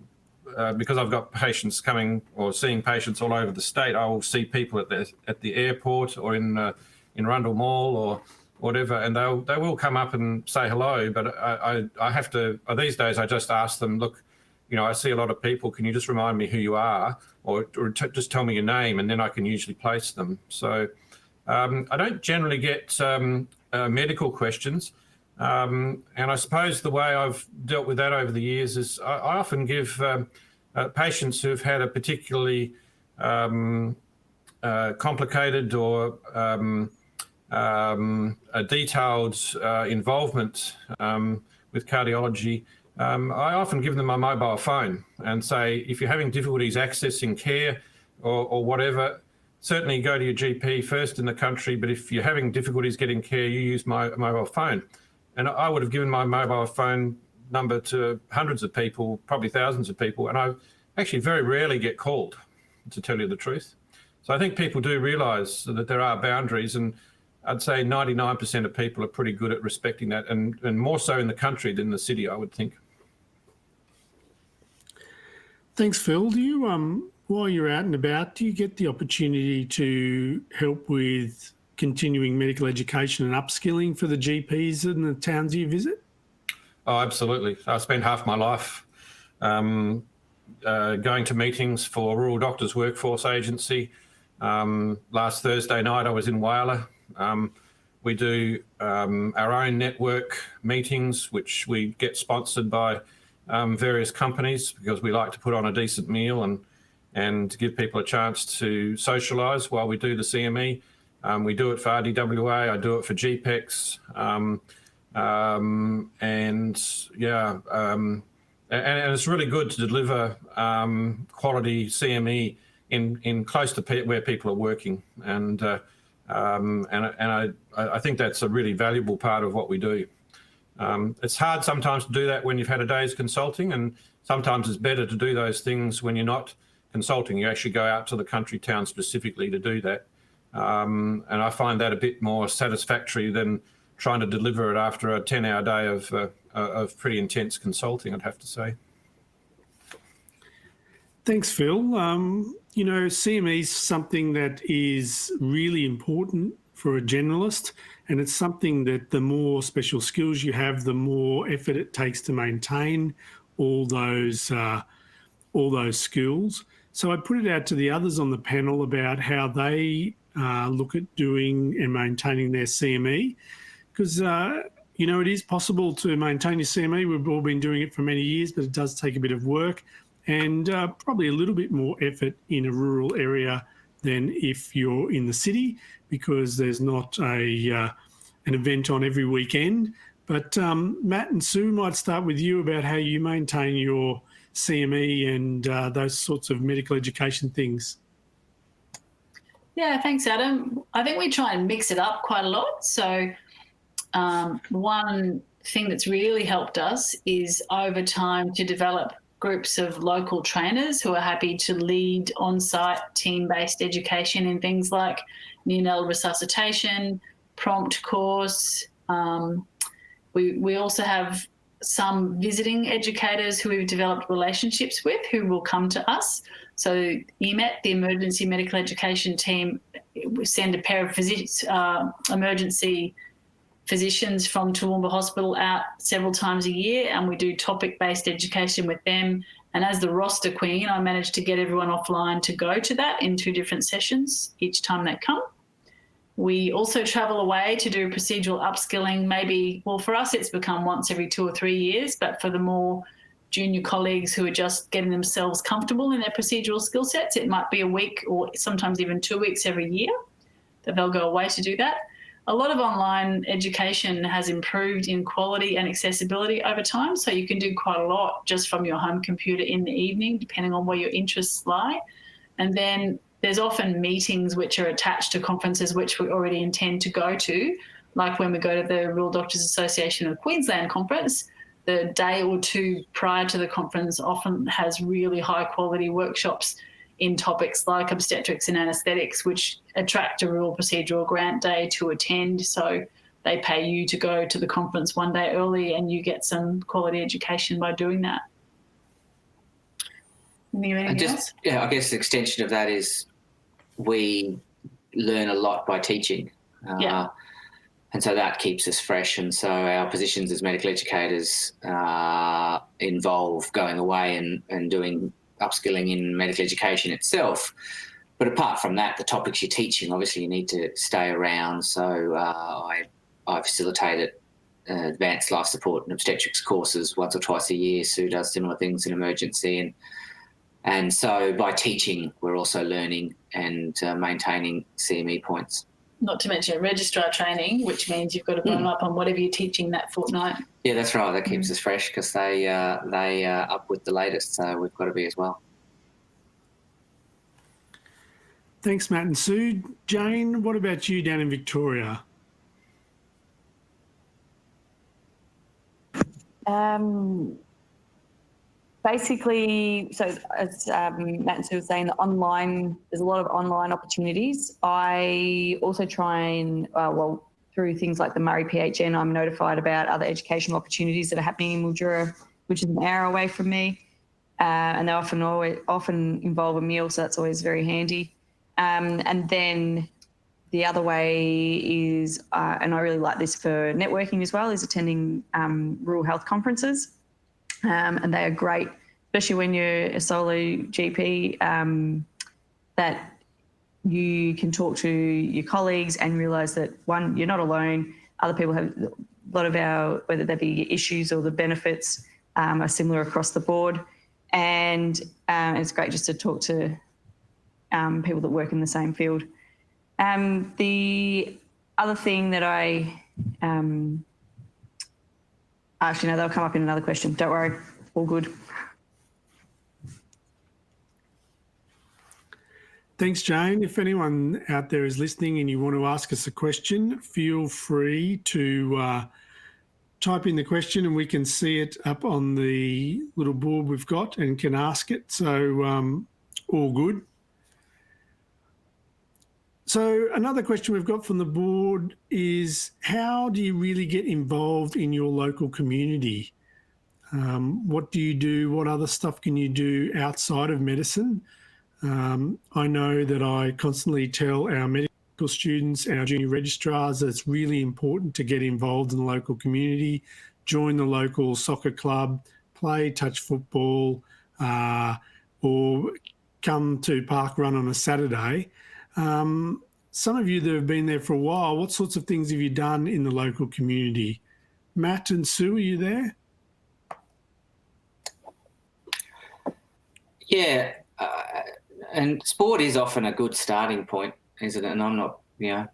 because I've got patients coming or seeing patients all over the state, I will see people at the airport or in Rundle Mall or whatever, and they will come up and say hello. But I have to, these days I just ask them, look, I see a lot of people, can you just remind me who you are, or just tell me your name, and then I can usually place them. So I don't generally get medical questions. And I suppose the way I've dealt with that over the years is I often give patients who've had a particularly complicated or a detailed involvement with cardiology, I often give them my mobile phone and say, if you're having difficulties accessing care or whatever, certainly go to your GP first in the country, but if you're having difficulties getting care, you use my mobile phone. And I would have given my mobile phone number to hundreds of people, probably thousands of people, and I actually very rarely get called, to tell you the truth. So I think people do realise that there are boundaries, and I'd say 99% of people are pretty good at respecting that, and more so in the country than the city, I would think. Thanks, Phil. Do you, while you're out and about, do you get the opportunity to help with continuing medical education and upskilling for the GPs in the towns you visit? Oh, absolutely. I spent half my life going to meetings for Rural Doctors Workforce Agency. Last Thursday night I was in Whyalla. We do our own network meetings, which we get sponsored by various companies because we like to put on a decent meal and give people a chance to socialise while we do the CME. We do it for RDWA, I do it for GPEX, and it's really good to deliver quality CME in close to where people are working, and I think that's a really valuable part of what we do. It's hard sometimes to do that when you've had a day's consulting, and sometimes it's better to do those things when you're not consulting. You actually go out to the country town specifically to do that. And I find that a bit more satisfactory than trying to deliver it after a 10-hour day of pretty intense consulting, I'd have to say. Thanks, Phil. You know, CME is something that is really important for a generalist, and it's something that the more special skills you have, the more effort it takes to maintain all those skills. So I put it out to the others on the panel about how they look at doing and maintaining their CME, because you know, it is possible to maintain your CME. We've all been doing it for many years, but it does take a bit of work and probably a little bit more effort in a rural area than if you're in the city, because there's not an event on every weekend. But Matt and Sue, might start with you about how you maintain your CME and those sorts of medical education things. Yeah, thanks, Adam. I think we try and mix it up quite a lot. So one thing that's really helped us is over time to develop groups of local trainers who are happy to lead on-site team-based education in things like neonatal resuscitation, prompt course. We also have some visiting educators who we've developed relationships with who will come to us. So EMET, the Emergency Medical Education Team, we send a pair of emergency physicians from Toowoomba Hospital out several times a year, and we do topic-based education with them. And as the roster queen, I managed to get everyone offline to go to that in 2 different sessions each time they come. We also travel away to do procedural upskilling. Maybe, well, for us, it's become once every 2 or 3 years, but for the more junior colleagues who are just getting themselves comfortable in their procedural skill sets, it might be a week or sometimes even 2 weeks every year that they'll go away to do that. A lot of online education has improved in quality and accessibility over time, so you can do quite a lot just from your home computer in the evening, depending on where your interests lie. And then there's often meetings which are attached to conferences which we already intend to go to, like when we go to the Rural Doctors Association of Queensland conference. The day or two prior to the conference often has really high quality workshops in topics like obstetrics and anaesthetics, which attract a rural procedural grant day to attend. So they pay you to go to the conference one day early and you get some quality education by doing that. Anything else? Yeah, I guess the extension of that is we learn a lot by teaching. And so that keeps us fresh. And so our positions as medical educators involve going away and doing upskilling in medical education itself. But apart from that, the topics you're teaching, obviously you need to stay around. So I facilitated advanced life support and obstetrics courses once or twice a year. Sue does similar things in emergency. And so by teaching, we're also learning and maintaining CME points. Not to mention registrar training, which means you've got to bung up on whatever you're teaching that fortnight. Yeah, that's right. That keeps us fresh because they are up with the latest. So we've got to be as well. Thanks, Matt and Sue. Jane, what about you down in Victoria? Basically, so as Matt and Sue were saying, there's a lot of online opportunities. I also try and, through things like the Murray PHN, I'm notified about other educational opportunities that are happening in Mildura, which is an hour away from me. And they often involve a meal, so that's always very handy. And then the other way is, and I really like this for networking as well, is attending rural health conferences. And they are great, especially when you're a solo GP, that you can talk to your colleagues and realise that, one, you're not alone. Other people have a lot of whether they be issues or the benefits are similar across the board. And it's great just to talk to people that work in the same field. The other thing that actually, no, they'll come up in another question. Don't worry, all good. Thanks, Jane. If anyone out there is listening and you want to ask us a question, feel free to type in the question and we can see it up on the little board we've got and can ask it. So all good. So another question we've got from the board is, how do you really get involved in your local community? What do you do? What other stuff can you do outside of medicine? I know that I constantly tell our medical students, our junior registrars, that it's really important to get involved in the local community, join the local soccer club, play touch football, or come to park run on a Saturday. Some of you that have been there for a while, what sorts of things have you done in the local community? Matt and Sue, are you there? Yeah, and sport is often a good starting point, isn't it? And I'm not,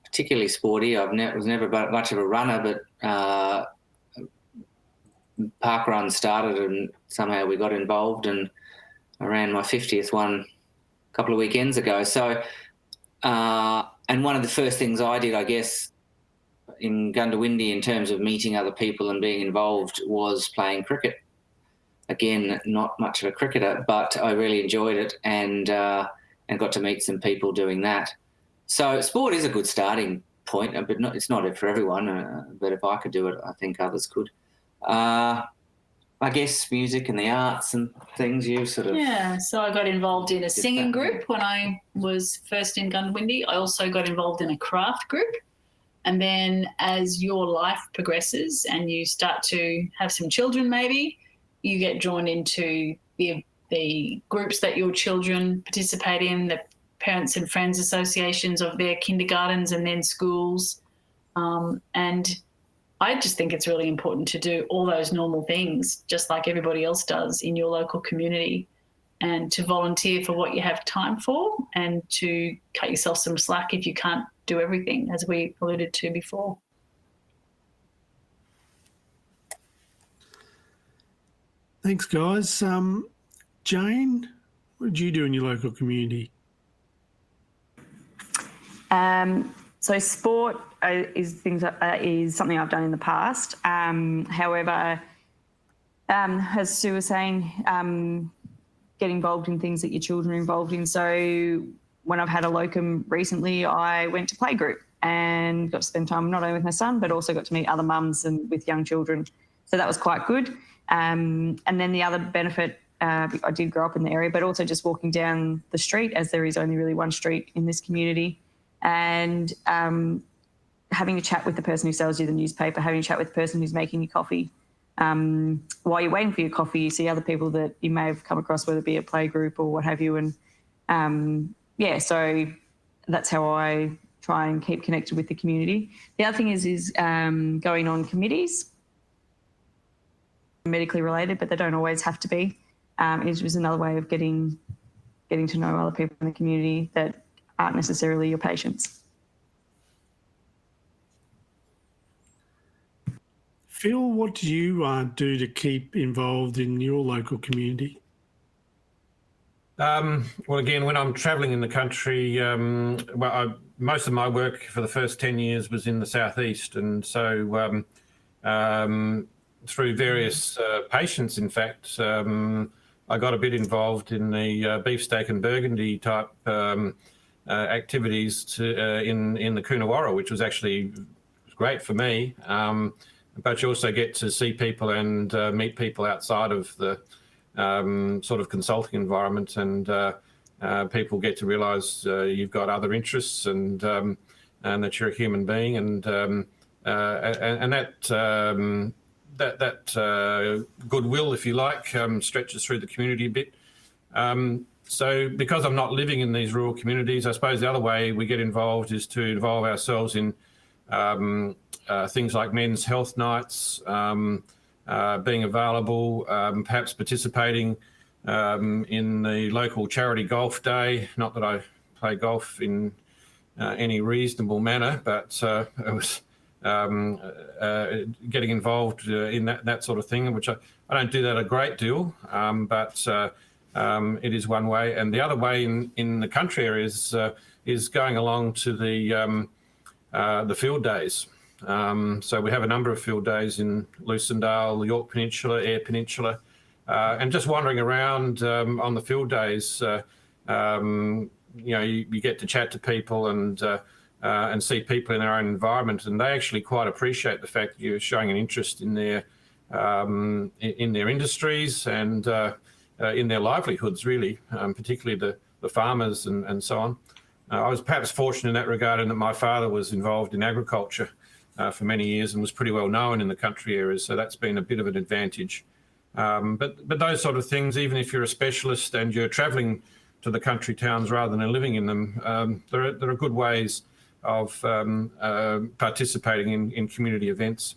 particularly sporty. Was never much of a runner, but park run started and somehow we got involved, and I ran my 50th one a couple of weekends ago. So, and one of the first things I did, I guess, in Gundawindi in terms of meeting other people and being involved was playing cricket. Again, not much of a cricketer, but I really enjoyed it and got to meet some people doing that. So sport is a good starting point, but it's not for everyone. But if I could do it, I think others could. I guess music and the arts and things you sort of... Yeah, so I got involved in a singing group when I was first in Gundawindi. I also got involved in a craft group. And then as your life progresses and you start to have some children maybe, you get drawn into the groups that your children participate in, the parents and friends associations of their kindergartens and then schools. And I just think it's really important to do all those normal things, just like everybody else does in your local community, and to volunteer for what you have time for and to cut yourself some slack if you can't do everything, as we alluded to before. Thanks, guys. Jane, what did you do in your local community? So sport is something I've done in the past. However, as Sue was saying, get involved in things that your children are involved in. So when I've had a locum recently, I went to playgroup and got to spend time not only with my son, but also got to meet other mums and with young children. So that was quite good. And then the other benefit, I did grow up in the area, but also just walking down the street, as there is only really one street in this community, and having a chat with the person who sells you the newspaper, having a chat with the person who's making you coffee. While you're waiting for your coffee, you see other people that you may have come across, whether it be a play group or what have you, and yeah, so that's how I try and keep connected with the community. The other thing is going on committees, medically related, but they don't always have to be. It was another way of getting to know other people in the community that aren't necessarily your patients. Phil, what do you do to keep involved in your local community? Well, again, when I'm travelling in the country, most of my work for the first 10 years was in the southeast, and so through various patients, in fact, I got a bit involved in the beefsteak and burgundy type activities in the Coonawarra, which was actually great for me. But you also get to see people and meet people outside of the sort of consulting environment, and people get to realise you've got other interests and that you're a human being, and that goodwill, if you like, stretches through the community a bit. So because I'm not living in these rural communities, I suppose the other way we get involved is to involve ourselves in things like men's health nights, being available, perhaps participating in the local charity golf day. Not that I play golf in any reasonable manner, but it was getting involved in that sort of thing, which I don't do that a great deal, but it is one way. And the other way in the country areas is going along to the field days. So we have a number of field days in Lucindale, the York Peninsula, Eyre Peninsula, and just wandering around on the field days, you get to chat to people and see people in their own environment, and they actually quite appreciate the fact that you're showing an interest in their industries and in their livelihoods, really, particularly the farmers and so on. I was perhaps fortunate in that regard in that my father was involved in agriculture for many years and was pretty well known in the country areas, so that's been a bit of an advantage. But those sort of things, even if you're a specialist and you're travelling to the country towns rather than living in them, there are good ways of participating in community events.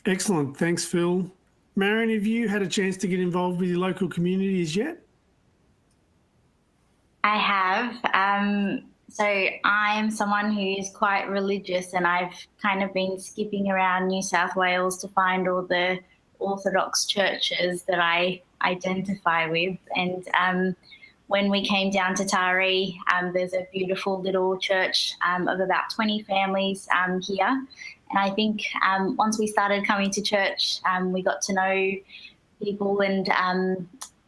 Excellent. Thanks, Phil. Marion, have you had a chance to get involved with your local communities yet? I have. So I'm someone who's quite religious, and I've kind of been skipping around New South Wales to find all the Orthodox churches that I identify with. And when we came down to Taree, there's a beautiful little church of about 20 families here. And I think once we started coming to church, we got to know people and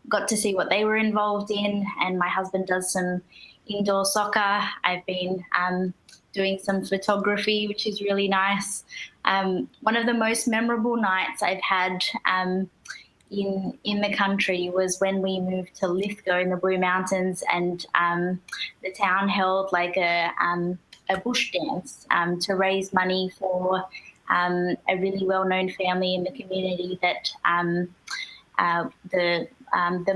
got to see what they were involved in. And my husband does some indoor soccer. I've been doing some photography, which is really nice. One of the most memorable nights I've had in the country was when we moved to Lithgow in the Blue Mountains, and the town held like a bush dance to raise money for a really well-known family in the community that the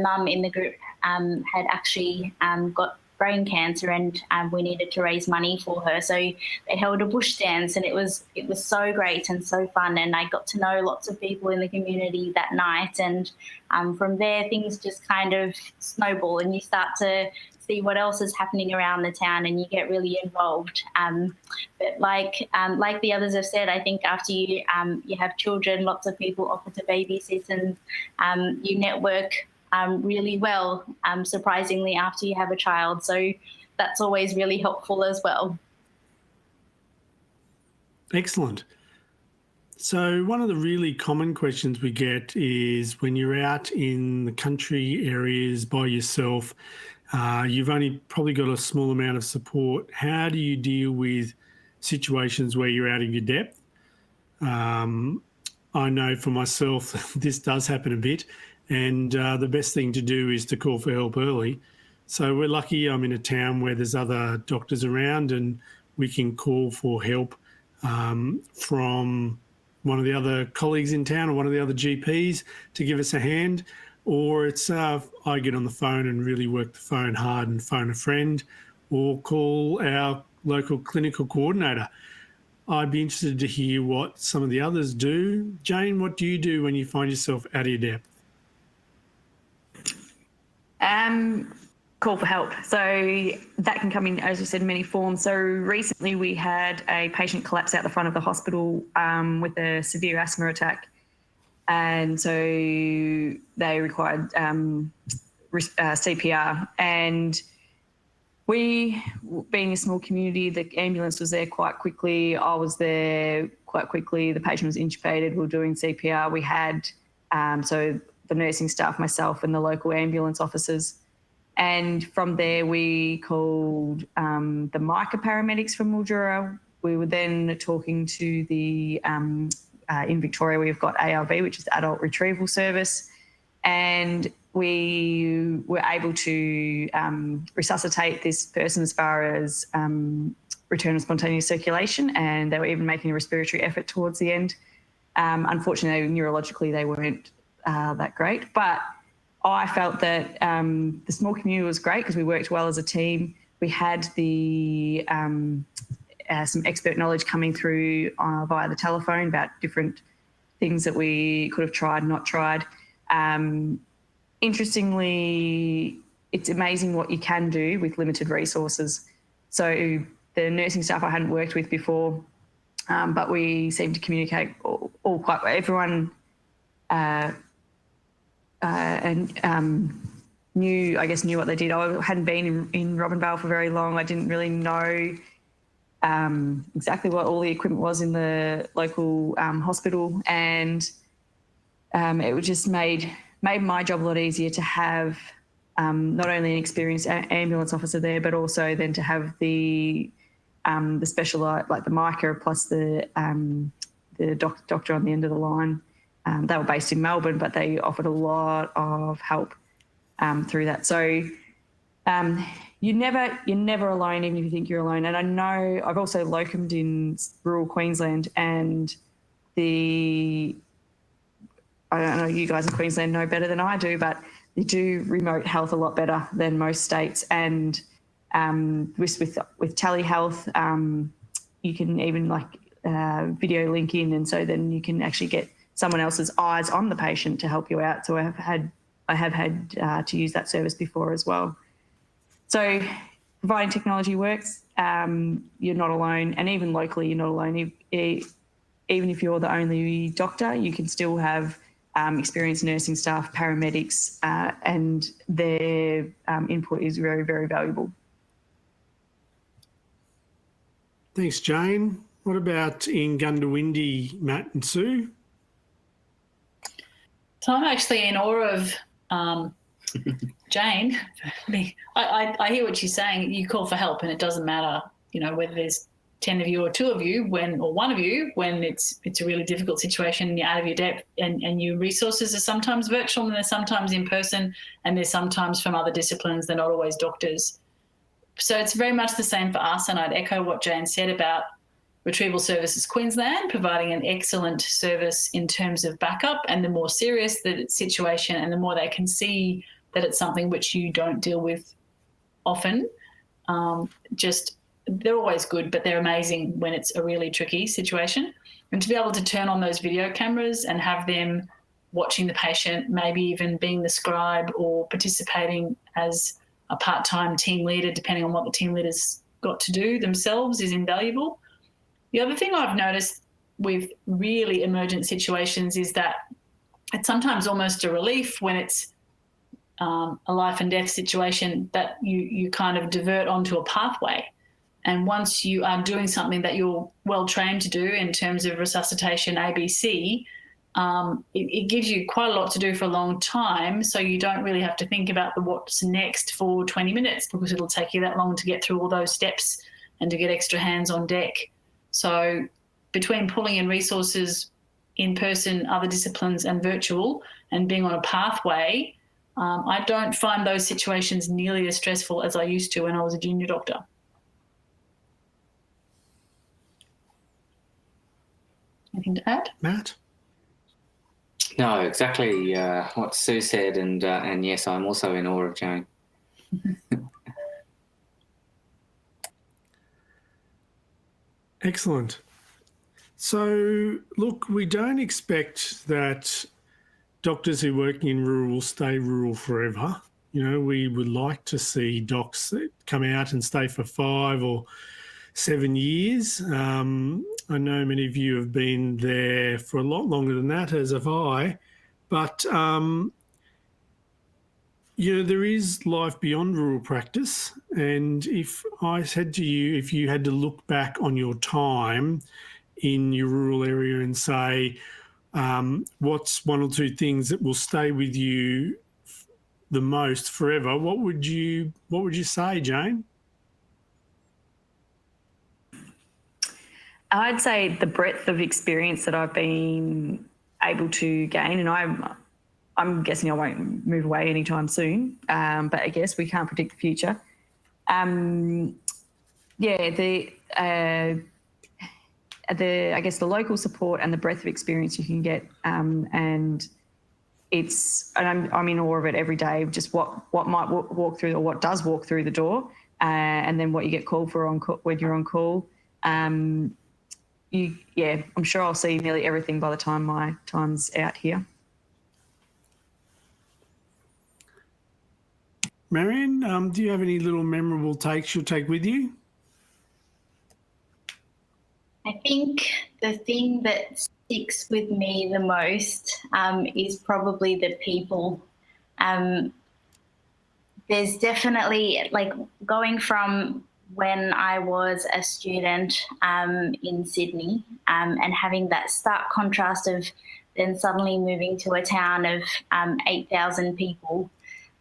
mum in the group had actually got brain cancer, and we needed to raise money for her. So they held a bush dance, and it was so great and so fun, and I got to know lots of people in the community that night, and from there things just kind of snowball, and you start to see what else is happening around the town, and you get really involved. But like the others have said, I think after you have children, lots of people offer to babysit, and you network really well, surprisingly, after you have a child. So that's always really helpful as well. Excellent. So one of the really common questions we get is when you're out in the country areas by yourself, you've only probably got a small amount of support. How do you deal with situations where you're out of your depth? I know for myself this does happen a bit, and the best thing to do is to call for help early. So we're lucky I'm in a town where there's other doctors around, and we can call for help from one of the other colleagues in town or one of the other GPs to give us a hand, or it's I get on the phone and really work the phone hard and phone a friend or call our local clinical coordinator. I'd be interested to hear what some of the others do. Jane, what do you do when you find yourself out of your depth? Call for help. So that can come in, as you said, in many forms. So recently we had a patient collapse out the front of the hospital with a severe asthma attack. And so they required CPR. And we, being a small community, the ambulance was there quite quickly. I was there quite quickly. The patient was intubated. We were doing CPR. We had, so the nursing staff, myself and the local ambulance officers. And from there, we called the MICA paramedics from Mildura. We were then talking to the, in Victoria, we've got ARV, which is the Adult Retrieval Service. And we were able to resuscitate this person as far as return of spontaneous circulation, and they were even making a respiratory effort towards the end. Unfortunately, neurologically, they weren't that great, but I felt that the small community was great because we worked well as a team. We had the some expert knowledge coming through via the telephone about different things that we could have tried, not tried. Interestingly, it's amazing what you can do with limited resources. So the nursing staff I hadn't worked with before, but we seemed to communicate all quite well. Everyone knew what they did. I hadn't been in Robinvale for very long. I didn't really know exactly what all the equipment was in the local hospital, and it was just made my job a lot easier to have not only an experienced ambulance officer there, but also then to have the specialist, like the MICA, plus the doctor on the end of the line. They were based in Melbourne, but they offered a lot of help through that. So you're never alone, even if you think you're alone. And I know I've also locumed in rural Queensland, and I don't know, you guys in Queensland know better than I do, but they do remote health a lot better than most states. And with telehealth, you can even video link in, and so then you can actually get someone else's eyes on the patient to help you out. So I have had to use that service before as well. So providing technology works. You're not alone, and even locally, you're not alone. Even if you're the only doctor, you can still have experienced nursing staff, paramedics, and their input is very, very valuable. Thanks, Jane. What about in Gundawindi, Matt and Sue? So I'm actually in awe of Jane. I hear what she's saying. You call for help, and it doesn't matter, whether there's 10 of you or 2 of you, or 1 of you, when it's a really difficult situation and you're out of your depth, and your resources are sometimes virtual and they're sometimes in person, and they're sometimes from other disciplines. They're not always doctors. So it's very much the same for us, and I'd echo what Jane said about Retrieval Services Queensland providing an excellent service in terms of backup, and the more serious the situation and the more they can see that it's something which you don't deal with often, they're always good, but they're amazing when it's a really tricky situation. And to be able to turn on those video cameras and have them watching the patient, maybe even being the scribe or participating as a part-time team leader, depending on what the team leader's got to do themselves, is invaluable. The other thing I've noticed with really emergent situations is that it's sometimes almost a relief when it's a life and death situation that you kind of divert onto a pathway. And once you are doing something that you're well trained to do in terms of resuscitation ABC, it gives you quite a lot to do for a long time, so you don't really have to think about what's next for 20 minutes, because it'll take you that long to get through all those steps and to get extra hands on deck. So between pulling in resources in person, other disciplines and virtual, and being on a pathway, I don't find those situations nearly as stressful as I used to when I was a junior doctor. Anything to add? Matt? No, exactly what Sue said, and yes, I'm also in awe of Jane. Excellent. So, look, we don't expect that doctors who are working in rural will stay rural forever. You know, we would like to see docs that come out and stay for 5 or 7 years. I know many of you have been there for a lot longer than that, as have I. But, you know, there is life beyond rural practice. And if I said to you, if you had to look back on your time in your rural area and say, what's 1 or 2 things that will stay with you the most forever, what would you say, Jane? I'd say the breadth of experience that I've been able to gain, and I'm guessing I won't move away anytime soon, but I guess we can't predict the future. I guess the local support and the breadth of experience you can get, and I'm in awe of it every day. Just what might walk through, or what does walk through the door, and then what you get called for when you're on call. I'm sure I'll see nearly everything by the time my time's out here. Marion, do you have any little memorable takes you'll take with you? I think the thing that sticks with me the most is probably the people. There's definitely, like, going from when I was a student in Sydney and having that stark contrast of then suddenly moving to a town of 8,000 people.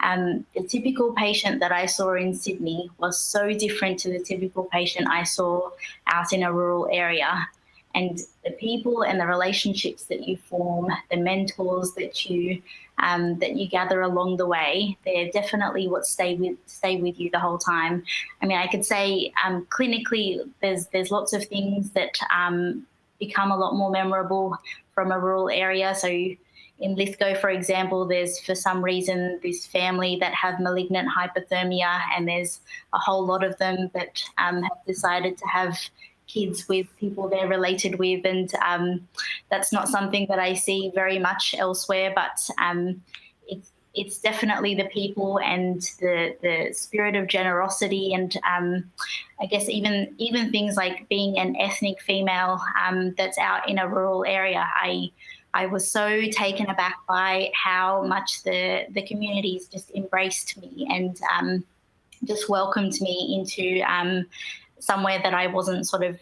The typical patient that I saw in Sydney was so different to the typical patient I saw out in a rural area. And the people and the relationships that you form, the mentors that you gather along the way, they're definitely what stay with you the whole time. I mean, I could say clinically, there's lots of things that become a lot more memorable from a rural area. So in Lithgow, for example, there's for some reason this family that have malignant hypothermia, and there's a whole lot of them that have decided to have kids with people they're related with, and that's not something that I see very much elsewhere, but it's definitely the people and the spirit of generosity, and I guess even things like being an ethnic female that's out in a rural area. I was so taken aback by how much the communities just embraced me and just welcomed me into somewhere that I wasn't sort of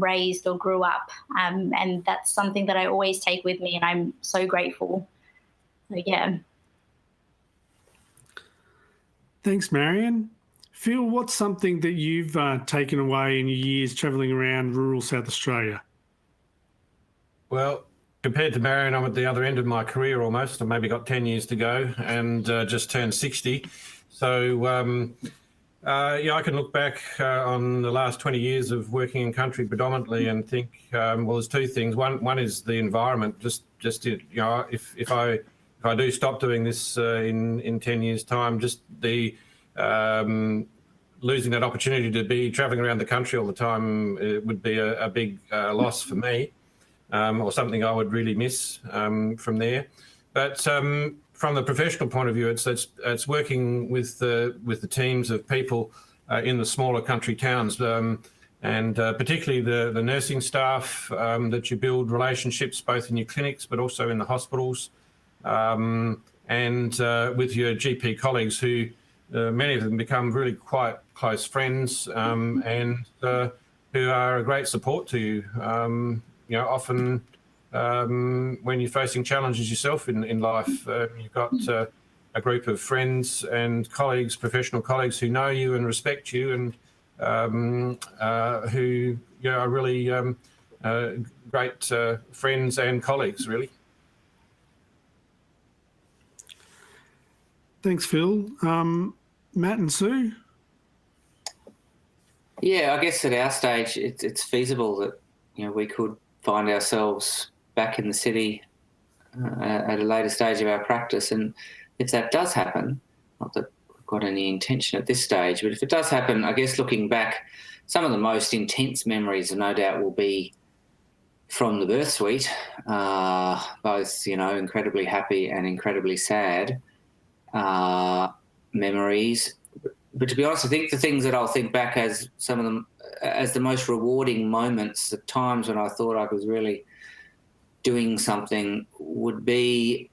raised or grew up. And that's something that I always take with me, and I'm so grateful. So, yeah. Thanks, Marion. Phil, what's something that you've taken away in your years travelling around rural South Australia? Well, compared to Marion, I'm at the other end of my career almost. I've maybe got 10 years to go and just turned 60. So, I can look back on the last 20 years of working in country predominantly and think, well, there's 2 things. One is the environment. Just if I do stop doing this in 10 years' time, just the losing that opportunity to be travelling around the country all the time, it would be a big loss for me. Or something I would really miss from there. But from the professional point of view, it's working with the teams of people in the smaller country towns, and particularly the nursing staff that you build relationships both in your clinics but also in the hospitals, and with your GP colleagues who many of them become really quite close friends, and who are a great support to you. Often when you're facing challenges yourself in life, you've got a group of friends and colleagues, professional colleagues who know you and respect you, and who are really great friends and colleagues, really. Thanks, Phil. Matt and Sue? Yeah, I guess at our stage, it's feasible that we could find ourselves back in the city at a later stage of our practice. And if that does happen, not that we've got any intention at this stage, but if it does happen, I guess looking back, some of the most intense memories no doubt will be from the birth suite, both, incredibly happy and incredibly sad memories. But to be honest, I think the things that I'll think back as some of them as the most rewarding moments, the times when I thought I was really doing something, would be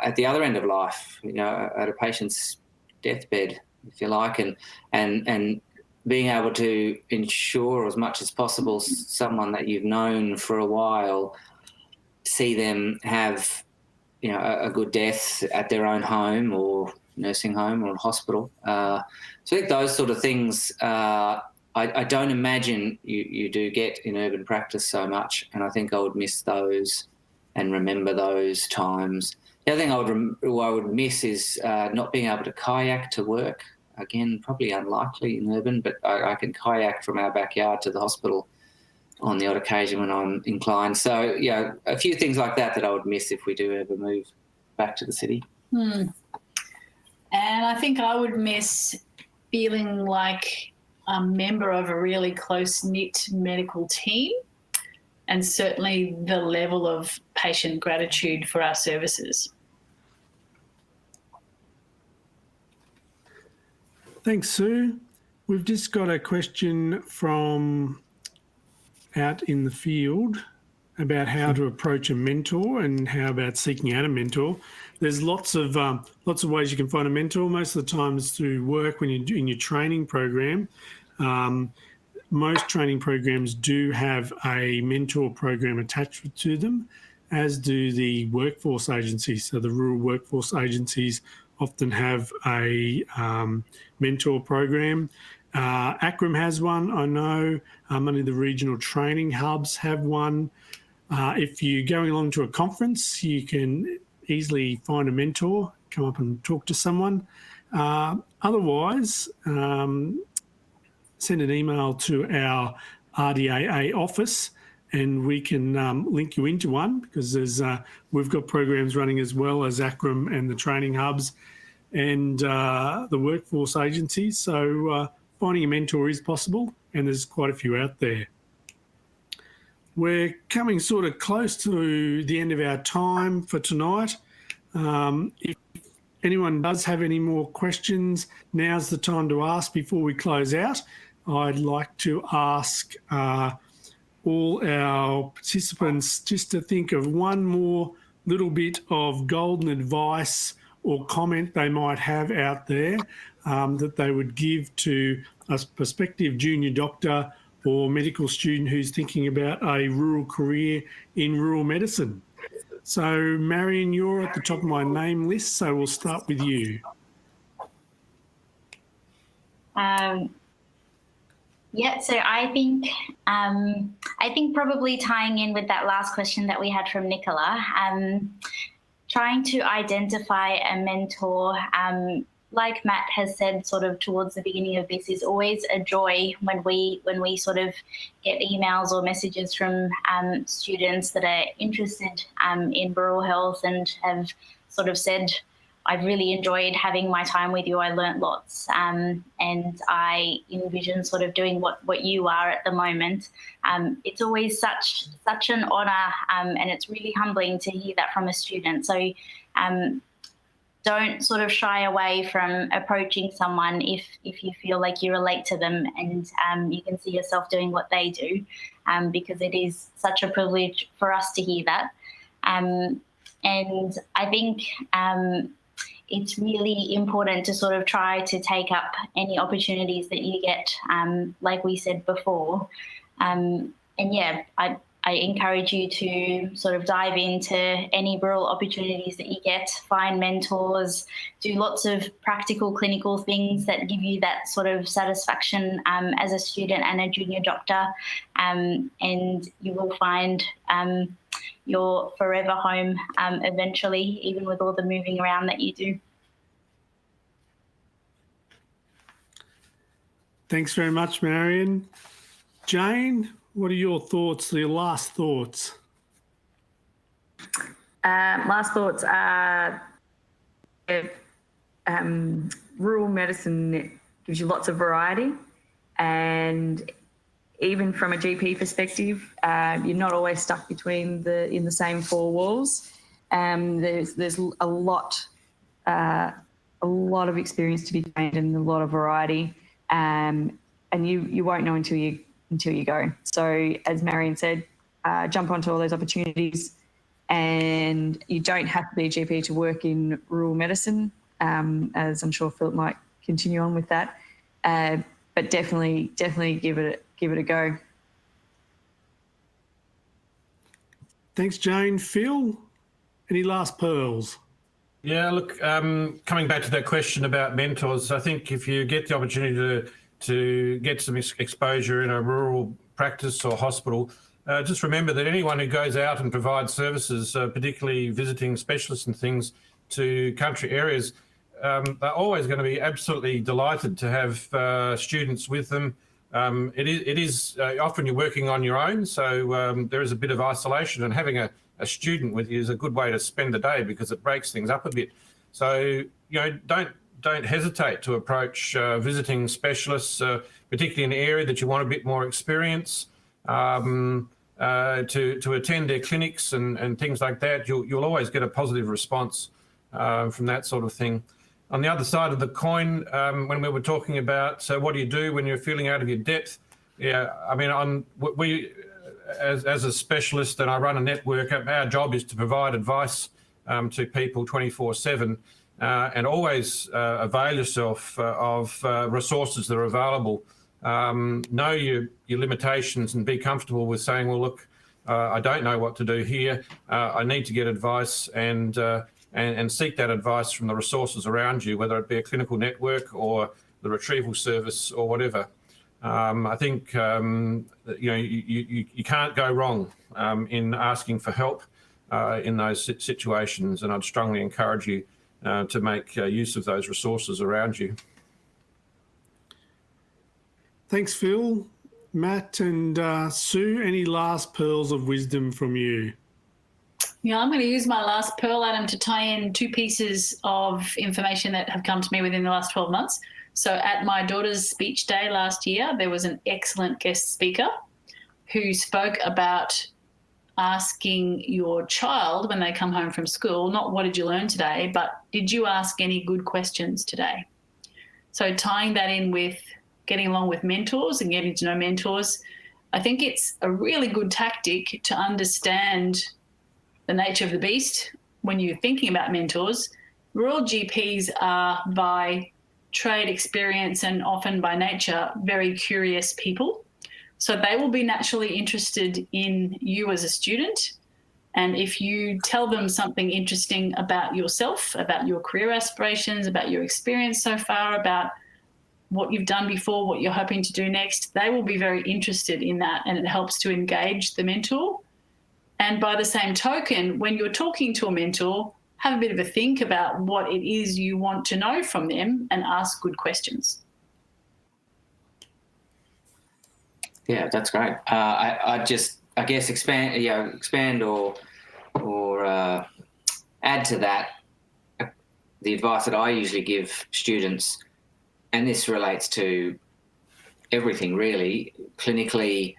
at the other end of life, at a patient's deathbed, if you like, and being able to ensure as much as possible someone that you've known for a while, see them have, a good death at their own home or nursing home or hospital. So I think those sort of things, I don't imagine you do get in urban practice so much, and I think I would miss those and remember those times. The other thing I would miss is not being able to kayak to work. Again, probably unlikely in urban, but I can kayak from our backyard to the hospital on the odd occasion when I'm inclined. So, a few things like that I would miss if we do ever move back to the city. And I think I would miss feeling like a member of a really close-knit medical team, and certainly the level of patient gratitude for our services. Thanks, Sue. We've just got a question from out in the field about how to approach a mentor and how about seeking out a mentor. There's lots of ways you can find a mentor. Most of the time it's through work when you're doing your training program. Most training programs do have a mentor program attached to them, as do the workforce agencies. So the rural workforce agencies often have a mentor program. ACRM has one, I know. Many of the regional training hubs have one. If you're going along to a conference, you can easily find a mentor, come up and talk to someone. Otherwise, send an email to our RDAA office and we can link you into one, because we've got programs running as well as ACRM and the training hubs and the workforce agencies. So finding a mentor is possible, and there's quite a few out there. We're coming sort of close to the end of our time for tonight. If anyone does have any more questions, now's the time to ask before we close out. I'd like to ask all our participants just to think of one more little bit of golden advice or comment they might have out there that they would give to a prospective junior doctor or medical student who's thinking about a rural career in rural medicine. So, Marion, you're at the top of my name list, so we'll start with you. Yeah, so I think probably tying in with that last question that we had from Nicola, trying to identify a mentor, like Matt has said sort of towards the beginning of this, is always a joy when we sort of get emails or messages from students that are interested in rural health and have sort of said, I've really enjoyed having my time with you. I learnt lots, and I envision sort of doing what you are at the moment. It's always such an honour, and it's really humbling to hear that from a student. So don't sort of shy away from approaching someone if you feel like you relate to them and you can see yourself doing what they do, because it is such a privilege for us to hear that. And I think it's really important to sort of try to take up any opportunities that you get, like we said before. And yeah, I encourage you to sort of dive into any rural opportunities that you get, find mentors, do lots of practical clinical things that give you that sort of satisfaction as a student and a junior doctor, and you will find your forever home eventually, even with all the moving around that you do. Thanks very much, Marion. Jane, what are your thoughts, your last thoughts? Last thoughts are rural medicine gives you lots of variety, and even from a GP perspective, you're not always stuck in the same four walls. There's a lot of experience to be gained and a lot of variety, and you won't know until you go. So as Marion said, jump onto all those opportunities, and you don't have to be a GP to work in rural medicine, as I'm sure Philip might continue on with that. But definitely give it a go. Thanks, Jane. Phil, any last pearls? Yeah, look, coming back to that question about mentors, I think if you get the opportunity to get some exposure in a rural practice or hospital, just remember that anyone who goes out and provides services, particularly visiting specialists and things to country areas, they're always going to be absolutely delighted to have students with them. It is often you're working on your own, so there is a bit of isolation, and having a student with you is a good way to spend the day because it breaks things up a bit. So, don't hesitate to approach visiting specialists, particularly in an area that you want a bit more experience, to attend their clinics and things like that. You'll always get a positive response from that sort of thing. On the other side of the coin, when we were talking about, so what do you do when you're feeling out of your depth? Yeah, I mean, we as a specialist, and I run a network, our job is to provide advice to people 24/7, and always avail yourself of resources that are available. Know your limitations and be comfortable with saying, well, look, I don't know what to do here. I need to get advice, and seek that advice from the resources around you, whether it be a clinical network or the retrieval service or whatever. I think you can't go wrong in asking for help in those situations, and I'd strongly encourage you to make use of those resources around you. Thanks, Phil. Matt and Sue, any last pearls of wisdom from you? Yeah, I'm going to use my last pearl, Adam, to tie in two pieces of information that have come to me within the last 12 months. So at my daughter's speech day last year, there was an excellent guest speaker who spoke about asking your child when they come home from school, not what did you learn today, but did you ask any good questions today? So tying that in with getting along with mentors and getting to know mentors, I think it's a really good tactic to understand the nature of the beast when you're thinking about mentors. Rural GPs are by trade, experience, and often by nature very curious people. So they will be naturally interested in you as a student. And if you tell them something interesting about yourself, about your career aspirations, about your experience so far, about what you've done before, what you're hoping to do next, they will be very interested in that, and it helps to engage the mentor. And by the same token, when you're talking to a mentor, have a bit of a think about what it is you want to know from them and ask good questions. Yeah, that's great. I guess expand or add to that the advice that I usually give students, and this relates to everything really, clinically,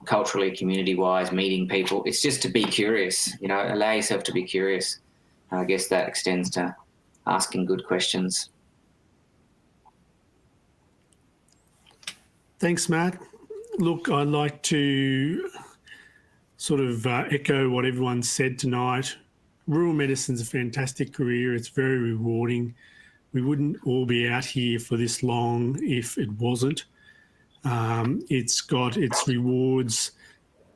culturally, community-wise, meeting people. It's just to be curious, allow yourself to be curious. I guess that extends to asking good questions. Thanks, Matt. Look, I'd like to sort of echo what everyone said tonight. Rural medicine's a fantastic career. It's very rewarding. We wouldn't all be out here for this long if it wasn't. It's got its rewards,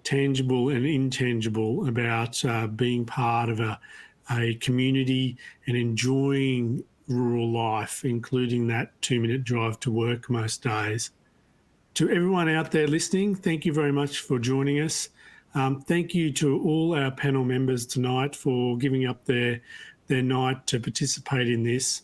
tangible and intangible, about being part of a community and enjoying rural life, including that 2-minute drive to work most days. To everyone out there listening, thank you very much for joining us. Thank you to all our panel members tonight for giving up their night to participate in this.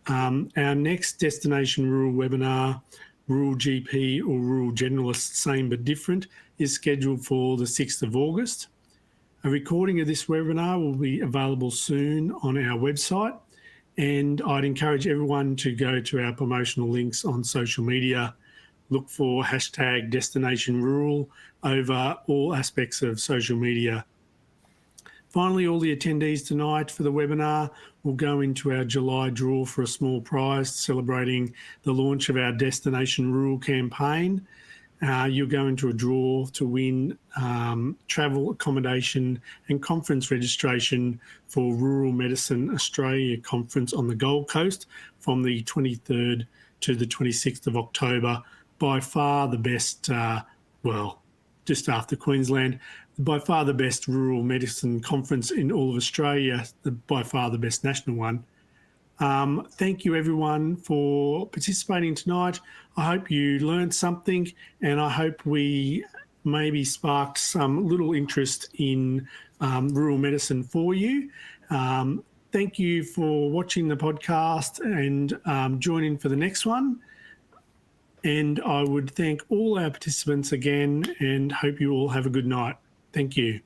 Our next Destination Rural webinar rural GP or rural generalist, same but different, is scheduled for the 6th of August. A recording of this webinar will be available soon on our website, and I'd encourage everyone to go to our promotional links on social media. Look for hashtag Destination Rural over all aspects of social media. Finally, all the attendees tonight for the webinar will go into our July draw for a small prize celebrating the launch of our Destination Rural campaign. You'll go into a draw to win travel, accommodation and conference registration for Rural Medicine Australia Conference on the Gold Coast from the 23rd to the 26th of October. By far the best, just after Queensland, by far the best rural medicine conference in all of Australia, by far the best national one. Thank you everyone for participating tonight. I hope you learned something, and I hope we maybe sparked some little interest in rural medicine for you. Thank you for watching the podcast, and join in for the next one. And I would thank all our participants again and hope you all have a good night. Thank you.